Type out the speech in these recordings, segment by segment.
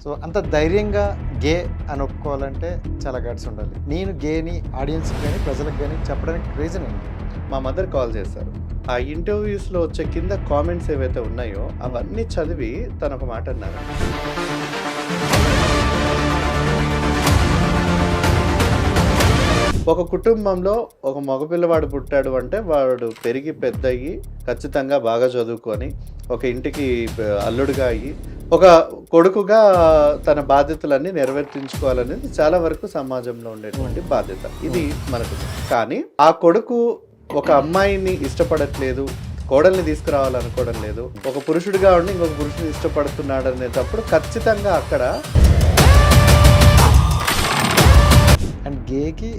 So అంత ధైర్యంగా గే అని ఒప్పుకోవాలంటే చాలా గట్స్ ఉండాలి. నేను గేని ఆడియన్స్కి కానీ ప్రజలకు కానీ చెప్పడానికి రీజన్ ఏంటి? మా మదర్ కాల్ చేశారు. ఆ ఇంటర్వ్యూస్లో వచ్చే కింద కామెంట్స్ ఏవైతే ఉన్నాయో అవన్నీ చదివి తను ఒక మాట అన్నారు. ఒక కుటుంబంలో ఒక మగపిల్లవాడు పుట్టాడు అంటే వాడు పెరిగి పెద్దయ్యి ఖచ్చితంగా బాగా చదువుకొని ఒక ఇంటికి అల్లుడుగా అయ్యి ఒక కొడుకుగా తన బాధ్యతలన్నీ నెరవేర్తించుకోవాలనేది చాలా వరకు సమాజంలో ఉండేటువంటి బాధ్యత. ఇది మనకు. కానీ ఆ కొడుకు ఒక అమ్మాయిని ఇష్టపడట్లేదు, కోడల్ని తీసుకురావాలనుకోవడం లేదు, ఒక పురుషుడిగా ఉండి ఇంకొక పురుషుని ఇష్టపడుతున్నాడు అనేటప్పుడు ఖచ్చితంగా అక్కడ అండ్ గేకి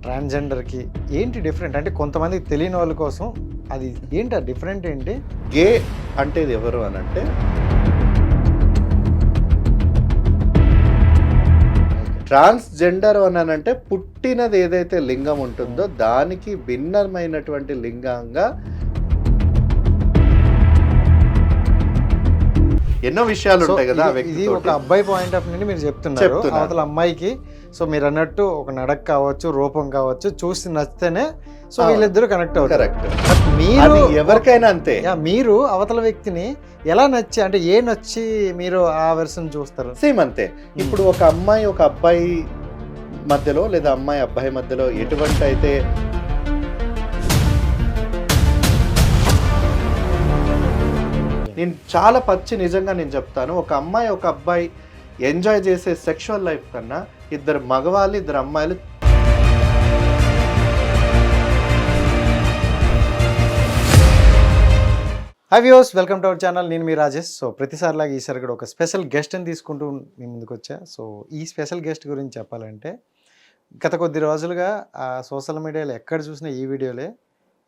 ట్రాన్స్జెండర్కి ఏంటి డిఫరెంట్? అంటే కొంతమందికి తెలియని వాళ్ళ కోసం అది ఏంటి ఆ డిఫరెంట్ ఏంటి? గే అంటే ఇది ఎవరు అని అంటే ట్రాన్స్జెండర్ అని అంటే పుట్టినది ఏదైతే లింగం ఉంటుందో దానికి భిన్నమైనటువంటి లింగంగా ఎన్నో విషయాలు ఉంటాయి కదా. ఇది ఒక అబ్బాయి పాయింట్ ఆఫ్ నుండి మీరు చెప్తున్నారు. అవతల అమ్మాయికి సో మీరు అన్నట్టు ఒక నడక కావచ్చు, రూపం కావచ్చు, చూసి నచ్చితేనే సో వీళ్ళిద్దరూ కనెక్ట్ అవుతారు. కరెక్ట్. మీరు ఎవరికైనా అంతే. మీరు అవతల వ్యక్తిని ఎలా నచ్చి అంటే ఏ నచ్చి మీరు ఆ వెర్షన్ చూస్తారు? సేమ్ అంతే. ఇప్పుడు ఒక అమ్మాయి ఒక అబ్బాయి మధ్యలో లేదా అమ్మాయి అబ్బాయి మధ్యలో ఎటువంటి అయితే నేను చాలా పచ్చి నిజంగా నేను చెప్తాను, ఒక అమ్మాయి ఒక అబ్బాయి ఎంజాయ్ చేసే సెక్షువల్ లైఫ్ కన్నా ఇద్దరు మగవాళ్ళు ఇద్దరు అమ్మాయిలు high viewers, welcome to our channel. నేను మీ రాజేష్. సో ప్రతిసారిలాగా ఈసారి కూడా ఒక స్పెషల్ గెస్ట్ని తీసుకుంటూ మీ ముందుకు వచ్చా. సో ఈ స్పెషల్ గెస్ట్ గురించి చెప్పాలంటే గత కొద్ది రోజులుగా సోషల్ మీడియాలో ఎక్కడ చూసినా ఈ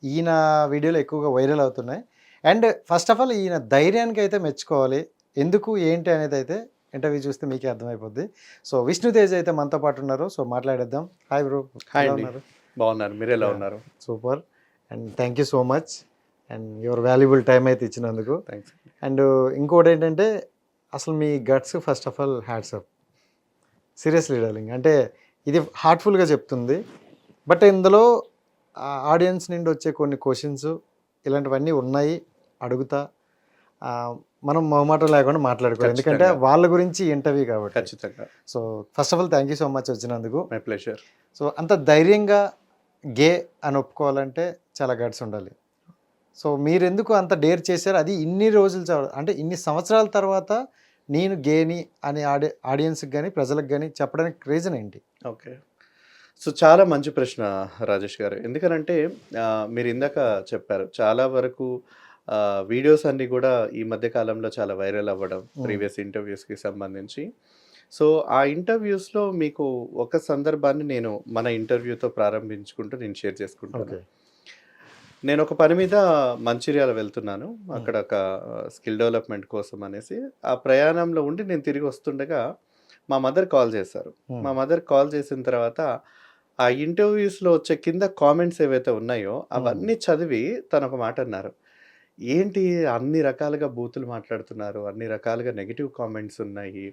ఈయన వీడియోలు ఎక్కువగా వైరల్ అవుతున్నాయి. అండ్ ఫస్ట్ ఆఫ్ ఆల్ ఈయన ధైర్యానికి అయితే మెచ్చుకోవాలి. ఎందుకు ఏంటి అనేది అయితే ఇంటర్వ్యూ చూస్తే మీకే అర్థమైపోద్ది. సో విష్ణుతేజ్ అయితే మనతో పాటు ఉన్నారు. సో మాట్లాడేద్దాం. Hi bro. హాయ్ అండి. బాగున్నారు, మీరు ఎలా ఉన్నారు? Super. And thank you so much and your valuable time అయితే ఇచ్చినందుకు. థ్యాంక్స్. అండ్ ఇంకోటి ఏంటంటే అసలు మీ guts first of all hats up. Seriously darling, అంటే ఇది హార్ట్ఫుల్గా చెప్తుంది. బట్ ఇందులో ఆడియన్స్ నుండి వచ్చే కొన్ని క్వశ్చన్స్ ఇలాంటివన్నీ ఉన్నాయి, అడుగుతా. మనం మొహమాటం లేకుండా మాట్లాడుకోవాలి, ఎందుకంటే వాళ్ళ గురించి ఇంటర్వ్యూ కాబట్టి. ఖచ్చితంగా. So first of all thank you so much వచ్చినందుకు. My pleasure. సో అంత ధైర్యంగా గే అని ఒప్పుకోవాలంటే చాలా గట్స్ ఉండాలి. సో మీరు ఎందుకు అంత డేర్ చేశారు? అది ఇన్ని రోజులు అంటే ఇన్ని సంవత్సరాల తర్వాత నేను గేని అని ఆడియన్స్కి కానీ ప్రజలకు కానీ చెప్పడానికి రీజన్ ఏంటి? ఓకే, సో చాలా మంచి ప్రశ్న రాజేష్ గారు. ఎందుకనంటే మీరు ఇందాక చెప్పారు చాలా వరకు వీడియోస్ అన్నీ కూడా ఈ మధ్య కాలంలో చాలా వైరల్ అవ్వడం ప్రీవియస్ ఇంటర్వ్యూస్కి సంబంధించి. సో ఆ ఇంటర్వ్యూస్లో మీకు ఒక సందర్భాన్ని నేను మన ఇంటర్వ్యూతో ప్రారంభించుకుంటూ నేను షేర్ చేసుకుంటాను. నేను ఒక పని మీద మంచిర్యాల వెళ్తున్నాను. అక్కడ ఒక స్కిల్ డెవలప్మెంట్ కోసం అనేసి ఆ ప్రయాణంలో ఉండి నేను తిరిగి వస్తుండగా మా మదర్ కాల్ చేశారు. మా మదర్ కాల్ చేసిన తర్వాత ఆ ఇంటర్వ్యూస్లో వచ్చే కింద కామెంట్స్ ఏవైతే ఉన్నాయో అవన్నీ చదివి తను ఒక మాట అన్నారు. ఏంటి అన్ని రకాలుగా బూతులు మాట్లాడుతున్నారు, అన్ని రకాలుగా నెగిటివ్ కామెంట్స్ ఉన్నాయి,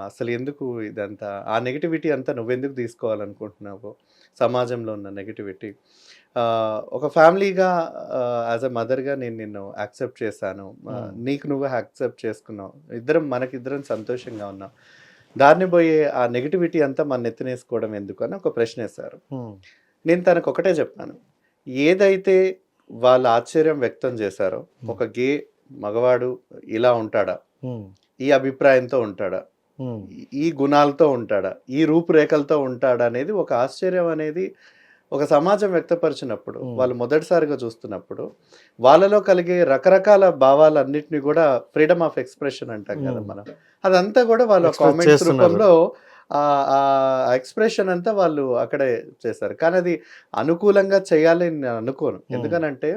అసలు ఎందుకు ఇదంతా, ఆ నెగిటివిటీ అంతా నువ్వెందుకు తీసుకోవాలనుకుంటున్నావు, సమాజంలో ఉన్న నెగిటివిటీ, ఒక ఫ్యామిలీగా యాజ్ అ మదర్గా నేను నిన్ను యాక్సెప్ట్ చేశాను, నీకు నువ్వు యాక్సెప్ట్ చేసుకున్నావు, మనకిద్దరం సంతోషంగా ఉన్నాం, దాన్ని పోయే ఆ నెగిటివిటీ అంతా మన నెత్తినేసుకోవడం ఎందుకు అని ఒక ప్రశ్న వేశారు. నేను తనకు ఒకటే చెప్పాను, ఏదైతే వాళ్ళు ఆశ్చర్యం వ్యక్తం చేశారో ఒక గే మగవాడు ఇలా ఉంటాడా, ఈ అభిప్రాయంతో ఉంటాడా, ఈ గుణాలతో ఉంటాడా, ఈ రూపురేఖలతో ఉంటాడా అనేది ఒక ఆశ్చర్యం అనేది ఒక సమాజం వ్యక్తపరిచినప్పుడు, వాళ్ళు మొదటిసారిగా చూస్తున్నప్పుడు వాళ్ళలో కలిగే రకరకాల భావాలన్నింటినీ కూడా ఫ్రీడమ్ ఆఫ్ ఎక్స్ప్రెషన్ అంటాం కదా మనం, అదంతా కూడా వాళ్ళ కామెంట్స్ రూపంలో ఆ ఎక్స్ప్రెషన్ అంతా వాళ్ళు అక్కడే చేశారు. కానీ అది అనుకూలంగా చేయాలని నేను అనుకోను. ఎందుకనంటే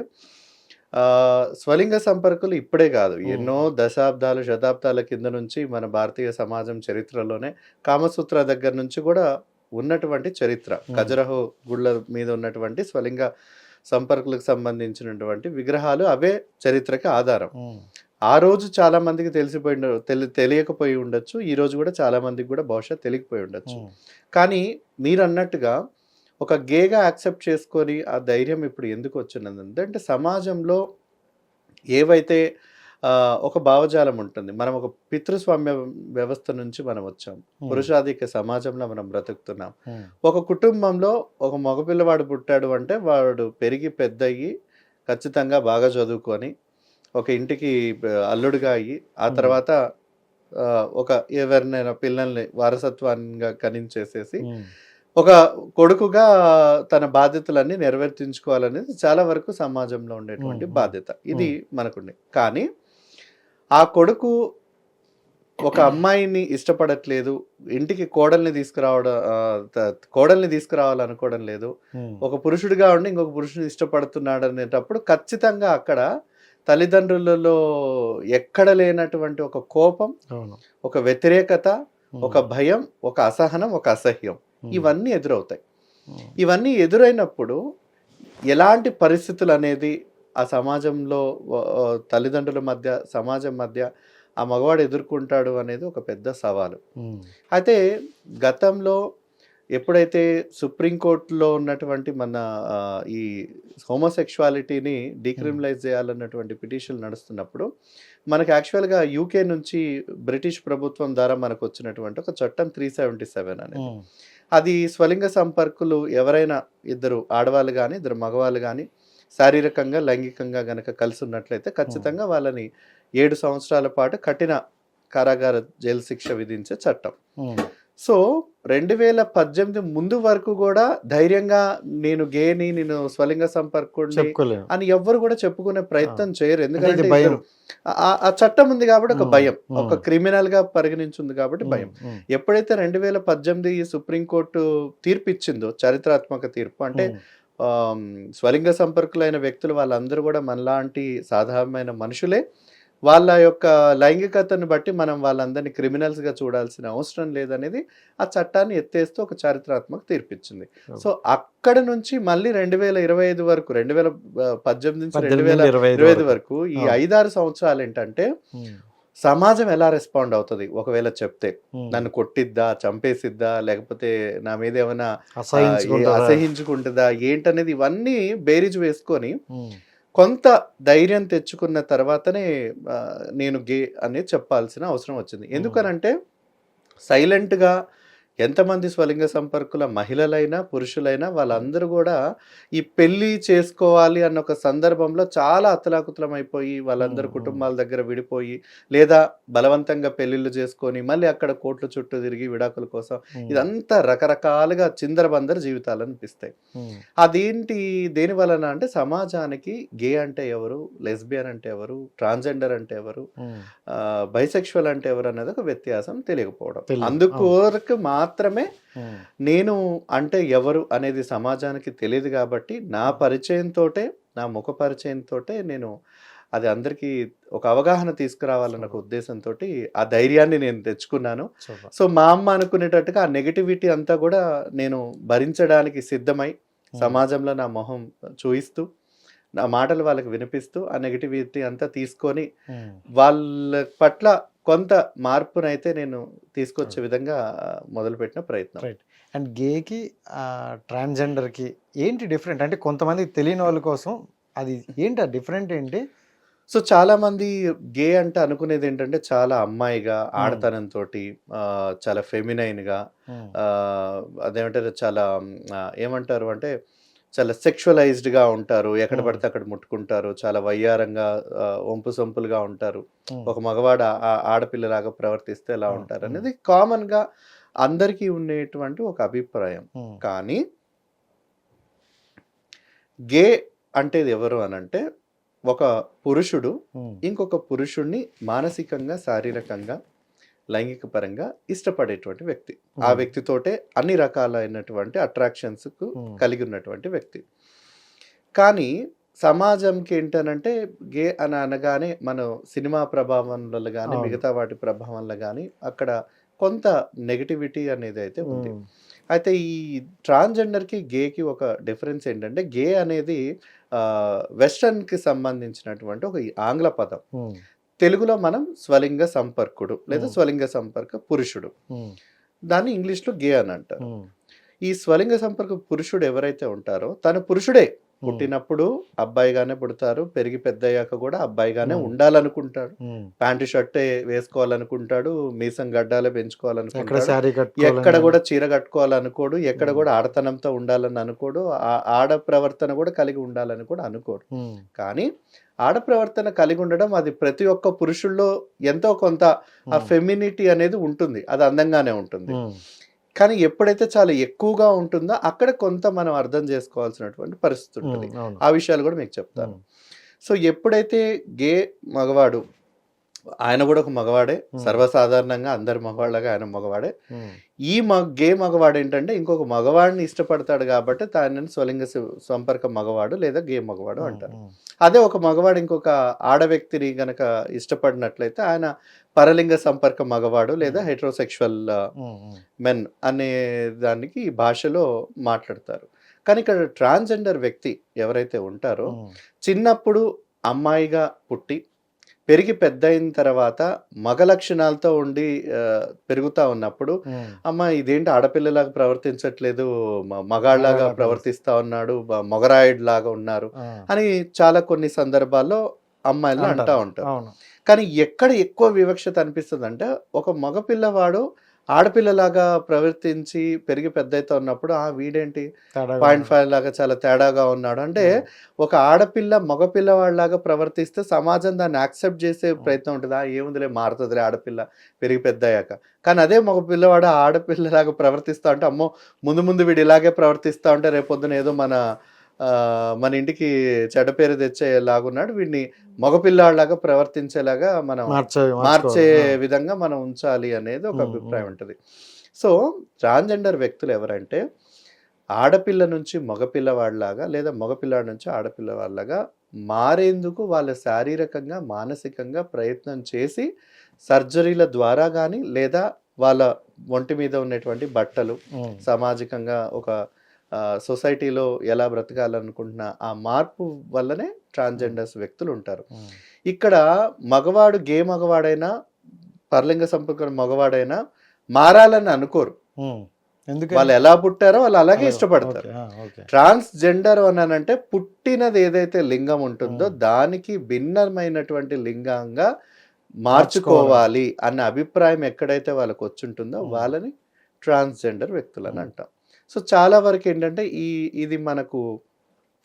స్వలింగ సంపర్కులు ఇప్పుడే కాదు, ఎన్నో దశాబ్దాలు శతాబ్దాల కింద నుంచి మన భారతీయ సమాజం చరిత్రలోనే కామసూత్ర దగ్గర నుంచి కూడా ఉన్నటువంటి చరిత్ర, ఖజురహో గుళ్ళ మీద ఉన్నటువంటి స్వలింగ సంపర్కులకు సంబంధించినటువంటి విగ్రహాలు అవే చరిత్రకి ఆధారం. ఆ రోజు చాలా మందికి తెలియకపోయి ఉండొచ్చు. ఈ రోజు కూడా చాలా మందికి కూడా బహుశా తెలియకపోయి ఉండొచ్చు. కానీ మీరు అన్నట్టుగా ఒక గేగా యాక్సెప్ట్ చేసుకొని ఆ ధైర్యం ఇప్పుడు ఎందుకు వచ్చినదంటే, అంటే సమాజంలో ఏవైతే ఒక భావజాలం ఉంటుంది. మనం ఒక పితృస్వామ్య వ్యవస్థ నుంచి మనం వచ్చాం. పురుషాధిక సమాజంలో మనం బ్రతుకుతున్నాం. ఒక కుటుంబంలో ఒక మగపిల్లవాడు పుట్టాడు అంటే వాడు పెరిగి పెద్దయ్యి ఖచ్చితంగా బాగా చదువుకొని ఒక ఇంటికి అల్లుడిగా అయ్యి ఆ తర్వాత ఒక ఎవరినైనా పిల్లల్ని వారసత్వంగా కనించేసేసి ఒక కొడుకుగా తన బాధ్యతలన్నీ నెరవేర్తించుకోవాలనేది చాలా వరకు సమాజంలో ఉండేటువంటి బాధ్యత. ఇది మనకుండే. కానీ ఆ కొడుకు ఒక అమ్మాయిని ఇష్టపడట్లేదు, ఇంటికి కోడల్ని తీసుకురావాలనుకోవడం లేదు, ఒక పురుషుడిగా ఉండి ఇంకొక పురుషుని ఇష్టపడుతున్నాడు అనేటప్పుడు ఖచ్చితంగా అక్కడ తల్లిదండ్రులలో ఎక్కడ లేనటువంటి ఒక కోపం, ఒక వ్యతిరేకత, ఒక భయం, ఒక అసహనం, ఒక అసహ్యం ఇవన్నీ ఎదురవుతాయి. ఇవన్నీ ఎదురైనప్పుడు ఎలాంటి పరిస్థితులు అనేది ఆ సమాజంలో తల్లిదండ్రుల మధ్య, సమాజం మధ్య ఆ మగవాడు ఎదుర్కొంటాడు అనేది ఒక పెద్ద సవాలు. అయితే గతంలో ఎప్పుడైతే సుప్రీంకోర్టులో ఉన్నటువంటి మన ఈ హోమోసెక్షువాలిటీని డీక్రిమినలైజ్ చేయాలన్నటువంటి పిటిషన్ నడుస్తున్నప్పుడు మనకి యాక్చువల్గా యూకే నుంచి బ్రిటిష్ ప్రభుత్వం ద్వారా మనకు వచ్చినటువంటి ఒక చట్టం 377 అనేది. అది స్వలింగ సంపర్కులు ఎవరైనా ఇద్దరు ఆడవాళ్ళు కానీ ఇద్దరు మగవాళ్ళు కానీ శారీరకంగా లైంగికంగా గనక కలిసి ఉన్నట్లయితే ఖచ్చితంగా వాళ్ళని 7 సంవత్సరాల పాటు కఠిన కారాగార జైలు శిక్ష విధించే చట్టం. సో 2018 ముందు వరకు కూడా ధైర్యంగా నేను స్వలింగ సంపర్కుడిని అని ఎవ్వరు కూడా చెప్పుకునే ప్రయత్నం చేయరు. ఎందుకంటే ఆ చట్టం ఉంది కాబట్టి ఒక భయం, ఒక క్రిమినల్ గా పరిగణించింది కాబట్టి భయం. ఎప్పుడైతే 2018 ఈ సుప్రీంకోర్టు తీర్పు ఇచ్చిందో, చారిత్రాత్మక తీర్పు, అంటే స్వలింగ సంపర్కులైన వ్యక్తులు వాళ్ళందరూ కూడా మనలాంటి సాధారణమైన మనుషులే, వాళ్ళ యొక్క లైంగికతను బట్టి మనం వాళ్ళందరినీ క్రిమినల్స్గా చూడాల్సిన అవసరం లేదనేది ఆ చట్టాన్ని ఎత్తేస్తూ ఒక చారిత్రాత్మక తీర్పిచ్చింది. సో అక్కడ నుంచి మళ్ళీ 2025 వరకు, 2018 నుంచి 2025 వరకు ఈ 5-6 సంవత్సరాలు ఏంటంటే సమాజం ఎలా రెస్పాండ్ అవుతుంది, ఒకవేళ చెప్తే నన్ను కొట్టిద్దా, చంపేసిద్దా, లేకపోతే నా మీద ఏమైనా అసహించుకుంటుందా ఏంటనేది ఇవన్నీ బేరీజు వేసుకొని కొంత ధైర్యం తెచ్చుకున్న తర్వాతనే నేను గే అనేది చెప్పాల్సిన అవసరం వచ్చింది. ఎందుకనంటే సైలెంట్గా ఎంతమంది స్వలింగ సంపర్కుల మహిళలైనా పురుషులైనా వాళ్ళందరూ కూడా ఈ పెళ్లి చేసుకోవాలి అన్న ఒక సందర్భంలో చాలా అతలాకుతలం అయిపోయి వాళ్ళందరూ కుటుంబాల దగ్గర విడిపోయి, లేదా బలవంతంగా పెళ్లిళ్ళు చేసుకొని మళ్ళీ అక్కడ కోట్ల చుట్టూ తిరిగి విడాకుల కోసం, ఇదంతా రకరకాలుగా చిందరబందర జీవితాలు అనిపిస్తాయి. అదేంటి దేని వలన అంటే సమాజానికి గే అంటే ఎవరు, లెస్బియన్ అంటే ఎవరు, ట్రాన్స్జెండర్ అంటే ఎవరు, బైసెక్షువల్ అంటే ఎవరు అనేది ఒక వ్యత్యాసం తెలియకపోవడం. అందుకొరకు మాత్రమే నేను అంటే ఎవరు అనేది సమాజానికి తెలియదు కాబట్టి నా పరిచయంతోటే, నా ముఖ పరిచయంతోటే నేను అది అందరికీ ఒక అవగాహన తీసుకురావాలన్న ఒక ఉద్దేశంతో ఆ ధైర్యాన్ని నేను తెచ్చుకున్నాను. సో మా అమ్మ అనుకునేటట్టుగా ఆ నెగిటివిటీ అంతా కూడా నేను భరించడానికి సిద్ధమై సమాజంలో నా మొహం చూయిస్తూ, నా మాటలు వాళ్ళకి వినిపిస్తూ ఆ నెగిటివిటీ అంతా తీసుకొని వాళ్ళ పట్ల కొంత మార్పునైతే నేను తీసుకొచ్చే విధంగా మొదలుపెట్టిన ప్రయత్నం. రైట్. అండ్ గేకి ట్రాన్స్జెండర్కి ఏంటి డిఫరెంట్ అంటే కొంతమంది తెలియని వాళ్ళ కోసం అది ఏంటి ఆ డిఫరెంట్ ఏంటి? సో చాలా మంది గే అంటే అనుకునేది ఏంటంటే చాలా అమ్మాయిగా, ఆడతనంతో, చాలా ఫెమినైన్గా, అదేమంటారు చాలా ఏమంటారు అంటే చాలా సెక్షువలైజ్డ్గా ఉంటారు, ఎక్కడ పడితే అక్కడ ముట్టుకుంటారు, చాలా వయ్యారంగా ఒంపు సొంపులుగా ఉంటారు, ఒక మగవాడు ఆడపిల్లలాగా ప్రవర్తిస్తే ఎలా ఉంటారు అనేది కామన్గా అందరికీ ఉండేటువంటి ఒక అభిప్రాయం. కానీ గే అంటే ఎవరు అనంటే ఒక పురుషుడు ఇంకొక పురుషుడిని మానసికంగా, శారీరకంగా, లైంగిక పరంగా ఇష్టపడేటువంటి వ్యక్తి. ఆ వ్యక్తితోటే అన్ని రకాలైనటువంటి అట్రాక్షన్స్ కలిగి ఉన్నటువంటి వ్యక్తి. కానీ సమాజంకి ఏంటనంటే గే అని అనగానే మనం సినిమా ప్రభావం వల్ల కానీ మిగతా వాటి ప్రభావం వల్ల కానీ అక్కడ కొంత నెగటివిటీ అనేది అయితే ఉంది. అయితే ఈ ట్రాన్స్జెండర్కి గేకి ఒక డిఫరెన్స్ ఏంటంటే గే అనేది వెస్టర్న్కి సంబంధించినటువంటి ఒక ఆంగ్ల పదం. తెలుగులో మనం స్వలింగ సంపర్కుడు లేదా ఉమ్. స్వలింగ సంపర్క పురుషుడు, ఉమ్, దాన్ని ఇంగ్లీష్లో గే అని అంటారు. ఉమ్, ఈ స్వలింగ సంపర్క పురుషుడు ఎవరైతే ఉంటారో తను పురుషుడే, ఉమ్, పుట్టినప్పుడు అబ్బాయిగానే పుడతారు, పెరిగి పెద్దయ్యాక కూడా అబ్బాయిగానే ఉమ్, ఉండాలనుకుంటాడు, ఉమ్. ప్యాంటు షర్టే వేసుకోవాలనుకుంటాడు, మీసం గడ్డాలే ఎక్కడ పెంచుకోవాలనుకుంటాడు, శారీ ఎక్కడ కట్టుకోవాలని కూడా చీర కట్టుకోవాలనుకోడు, ఎక్కడ ఉమ్, కూడా ఆడతనంతో ఉండాలని అనుకోడు, ఆడ ప్రవర్తన కూడా కలిగి ఉండాలని కూడా అనుకోడు. ఉమ్, కానీ ఆడ ప్రవర్తన కలిగి ఉండడం అది ప్రతి ఒక్క పురుషుల్లో ఎంతో కొంత ఆ ఉమ్, ఫెమినిటీ అనేది ఉంటుంది, అది అందంగానే ఉంటుంది. ఉమ్, కానీ ఎప్పుడైతే చాలా ఎక్కువగా ఉంటుందో అక్కడ కొంత మనం అర్థం చేసుకోవాల్సినటువంటి పరిస్థితి ఉంటుంది. ఉమ్, అవును. ఆ విషయాలు కూడా మీకు చెప్తాను. ఉమ్, సో ఎప్పుడైతే గే మగవాడు, ఆయన కూడా ఒక మగవాడే, ఉమ్, సర్వసాధారణంగా అందరి మగవాళ్ళగా ఆయన మగవాడే. ఉమ్, ఈ గే మగవాడు ఏంటంటే ఇంకొక మగవాడిని ఇష్టపడతాడు కాబట్టి దానిని స్వలింగ సంపర్క మగవాడు లేదా గే మగవాడు ఉమ్, అంటారు. ఉమ్, అదే ఒక మగవాడు ఇంకొక ఆడ వ్యక్తిని గనక ఇష్టపడినట్లయితే ఆయన పరలింగ సంపర్క మగవాడు లేదా హెట్రోసెక్షువల్ ఉమ్, ఉమ్, మెన్ అనే దానికి ఈ భాషలో మాట్లాడతారు. కానీ ఇక్కడ ట్రాన్స్జెండర్ వ్యక్తి ఎవరైతే ఉంటారో ఉమ్, చిన్నప్పుడు అమ్మాయిగా పుట్టి పెరిగి పెద్ద అయిన తర్వాత మగ లక్షణాలతో ఉండి పెరుగుతా ఉన్నప్పుడు ఉమ్, అమ్మ ఇదేంటి ఆడపిల్లలాగా ప్రవర్తించట్లేదు, మగాళ్ళలాగా మగాళ్ళ ప్రవర్తిస్తా ఉన్నాడు, మొగరాయుడు లాగా ఉన్నారు ఆ, అని చాలా కొన్ని సందర్భాల్లో అమ్మాయిలు అంటా అంటారు. ఉంటారు. అవును. కానీ ఎక్కడ ఎక్కువ వివక్షత అనిపిస్తుంది అంటే ఒక మగ పిల్లవాడు ఆడపిల్లలాగా ప్రవర్తించి పెరిగి పెద్ద అవుతా ఉన్నప్పుడు వీడేంటి తేడాగా 0.5 లాగా చాలా తేడాగా ఉన్నాడు అంటే, ఉమ్, ఒక ఆడపిల్ల మగ పిల్లవాడిలాగా ప్రవర్తిస్తే సమాజం దాన్ని యాక్సెప్ట్ చేసే ప్రయత్నం ఉంటుంది. ఏముందిలే మారుతుందిలే ఆడపిల్ల పెరిగి పెద్ద అయ్యాక. కానీ అదే మగ పిల్లవాడు ఆడపిల్లలాగా ప్రవర్తిస్తా ఉంటే అమ్మో ముందు ముందు వీడు ఇలాగే ప్రవర్తిస్తా ఉంటే రేపొద్దున ఏదో మన ఇంటికి చెడ్డ పేరు తెచ్చేలాగున్నాడు, వీడిని మగపిల్లాడిలాగా ప్రవర్తించేలాగా మనం మార్చే మార్చుకోవాలి. విధంగా మనం ఉంచాలి అనేది ఒక ఉమ్, అభిప్రాయం ఉమ్, ఉంటుంది. సో ట్రాన్స్జెండర్ వ్యక్తులు ఎవరంటే ఆడపిల్ల నుంచి మగపిల్లవాడిలాగా లేదా మగపిల్లాడి నుంచి ఆడపిల్లవాడిలాగా మారేందుకు వాళ్ళ శారీరకంగా మానసికంగా ప్రయత్నం చేసి సర్జరీల ద్వారా కానీ లేదా వాళ్ళ ఒంటి మీద ఉన్నటువంటి బట్టలు ఉమ్, సామాజికంగా ఒక సొసైటీలో ఎలా బ్రతకాలనుకుంటున్న ఆ మార్పు వల్లనే ట్రాన్స్జెండర్స్ వ్యక్తులు ఉంటారు. ఉమ్, ఇక్కడ మగవాడు గే మగవాడైనా పరలింగ సంపర్క మగవాడైనా మారాలని అనుకోరు. ఉమ్. ఎందుకని? వాళ్ళు ఎలా పుట్టారో వాళ్ళు అలాగే అలాగే. ఇష్టపడతారు. Okay, okay. ట్రాన్స్జెండర్ అనంటే పుట్టినది ఏదైతే లింగం ఉంటుందో ఉమ్. దానికి భిన్నమైనటువంటి లింగంగా మార్చుకోవాలి అన్న అభిప్రాయం ఎక్కడైతే వాళ్ళకి వచ్చుంటుందో ఉమ్. వాళ్ళని ట్రాన్స్జెండర్ వ్యక్తులు అని ఉమ్. అంటాం. సో చాలా వరకు ఏంటంటే ఇది మనకు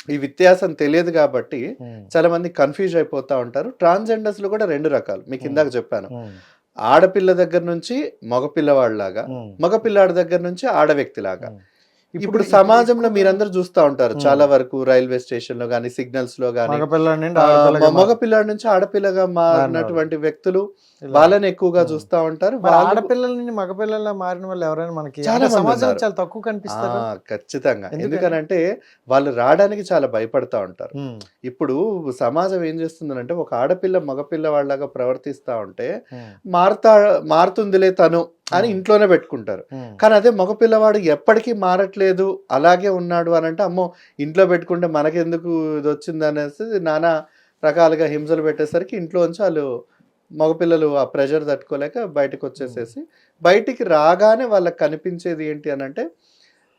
ఈ వ్యత్యాసం తెలియదు కాబట్టి ఉమ్, చాలా మంది కన్ఫ్యూజ్ అయిపోతా ఉంటారు. ట్రాన్స్జెండర్స్ లో కూడా 2 రకాలు మీకు ఇందాక చెప్పాను. ఉమ్, ఆడపిల్ల దగ్గర నుంచి మగపిల్లవాడిలాగా, ఉమ్, మగపిల్లాడి దగ్గర నుంచి ఆడ వ్యక్తిలాగా. ఉమ్. ఇప్పుడు సమాజంలో ఎక్కువగా మీరందరూ చూస్తూ ఉంటారు ఉమ్. చాలా వరకు రైల్వే స్టేషన్ లో కానీ సిగ్నల్స్ లో కానీ మగపిల్లాడి నుండి ఆడపిల్లగా మగపిల్లాడి నుంచి ఆడపిల్లగా మారినటువంటి వ్యక్తులు వాళ్ళని ఎక్కువగా చూస్తూ ఉంటారు. మరి వాళ్ళు ఆడపిల్లల నుండి మగపిల్లల మారిన వాళ్ళు ఎవరైనా మనకి చాలా అంటే మంది సమాజంలో ఉన్నారు. చాలా తక్కువ కనిపిస్తారు. ఖచ్చితంగా. ఎందుకని? ఎందుకనంటే వాళ్ళు రావడానికి చాలా భయపడతా ఉంటారు. ఉమ్, ఇప్పుడు సమాజం ఏం చేస్తుందంటే ఒక ఆడపిల్ల మగపిల్ల వాళ్ళగా ప్రవర్తిస్తా ఉంటే ఉమ్, మారుతుందిలే తను అని ఇంట్లోనే పెట్టుకుంటారు. ఉమ్, కానీ అదే మగపిల్లవాడు ఎప్పటికీ మారట్లేదు అలాగే ఉన్నాడు అని అంటే అమ్మో ఇంట్లో పెట్టుకుంటే మనకెందుకు ఇది వచ్చింది అనేసి నానా రకాలుగా హింసలు పెట్టేసరికి ఇంట్లోంచి వాళ్ళు మగపిల్లలు ఆ ప్రెషర్ తట్టుకోలేక బయటకు వచ్చేసేసి బయటికి రాగానే వాళ్ళకి కనిపించేది ఏంటి అని అంటే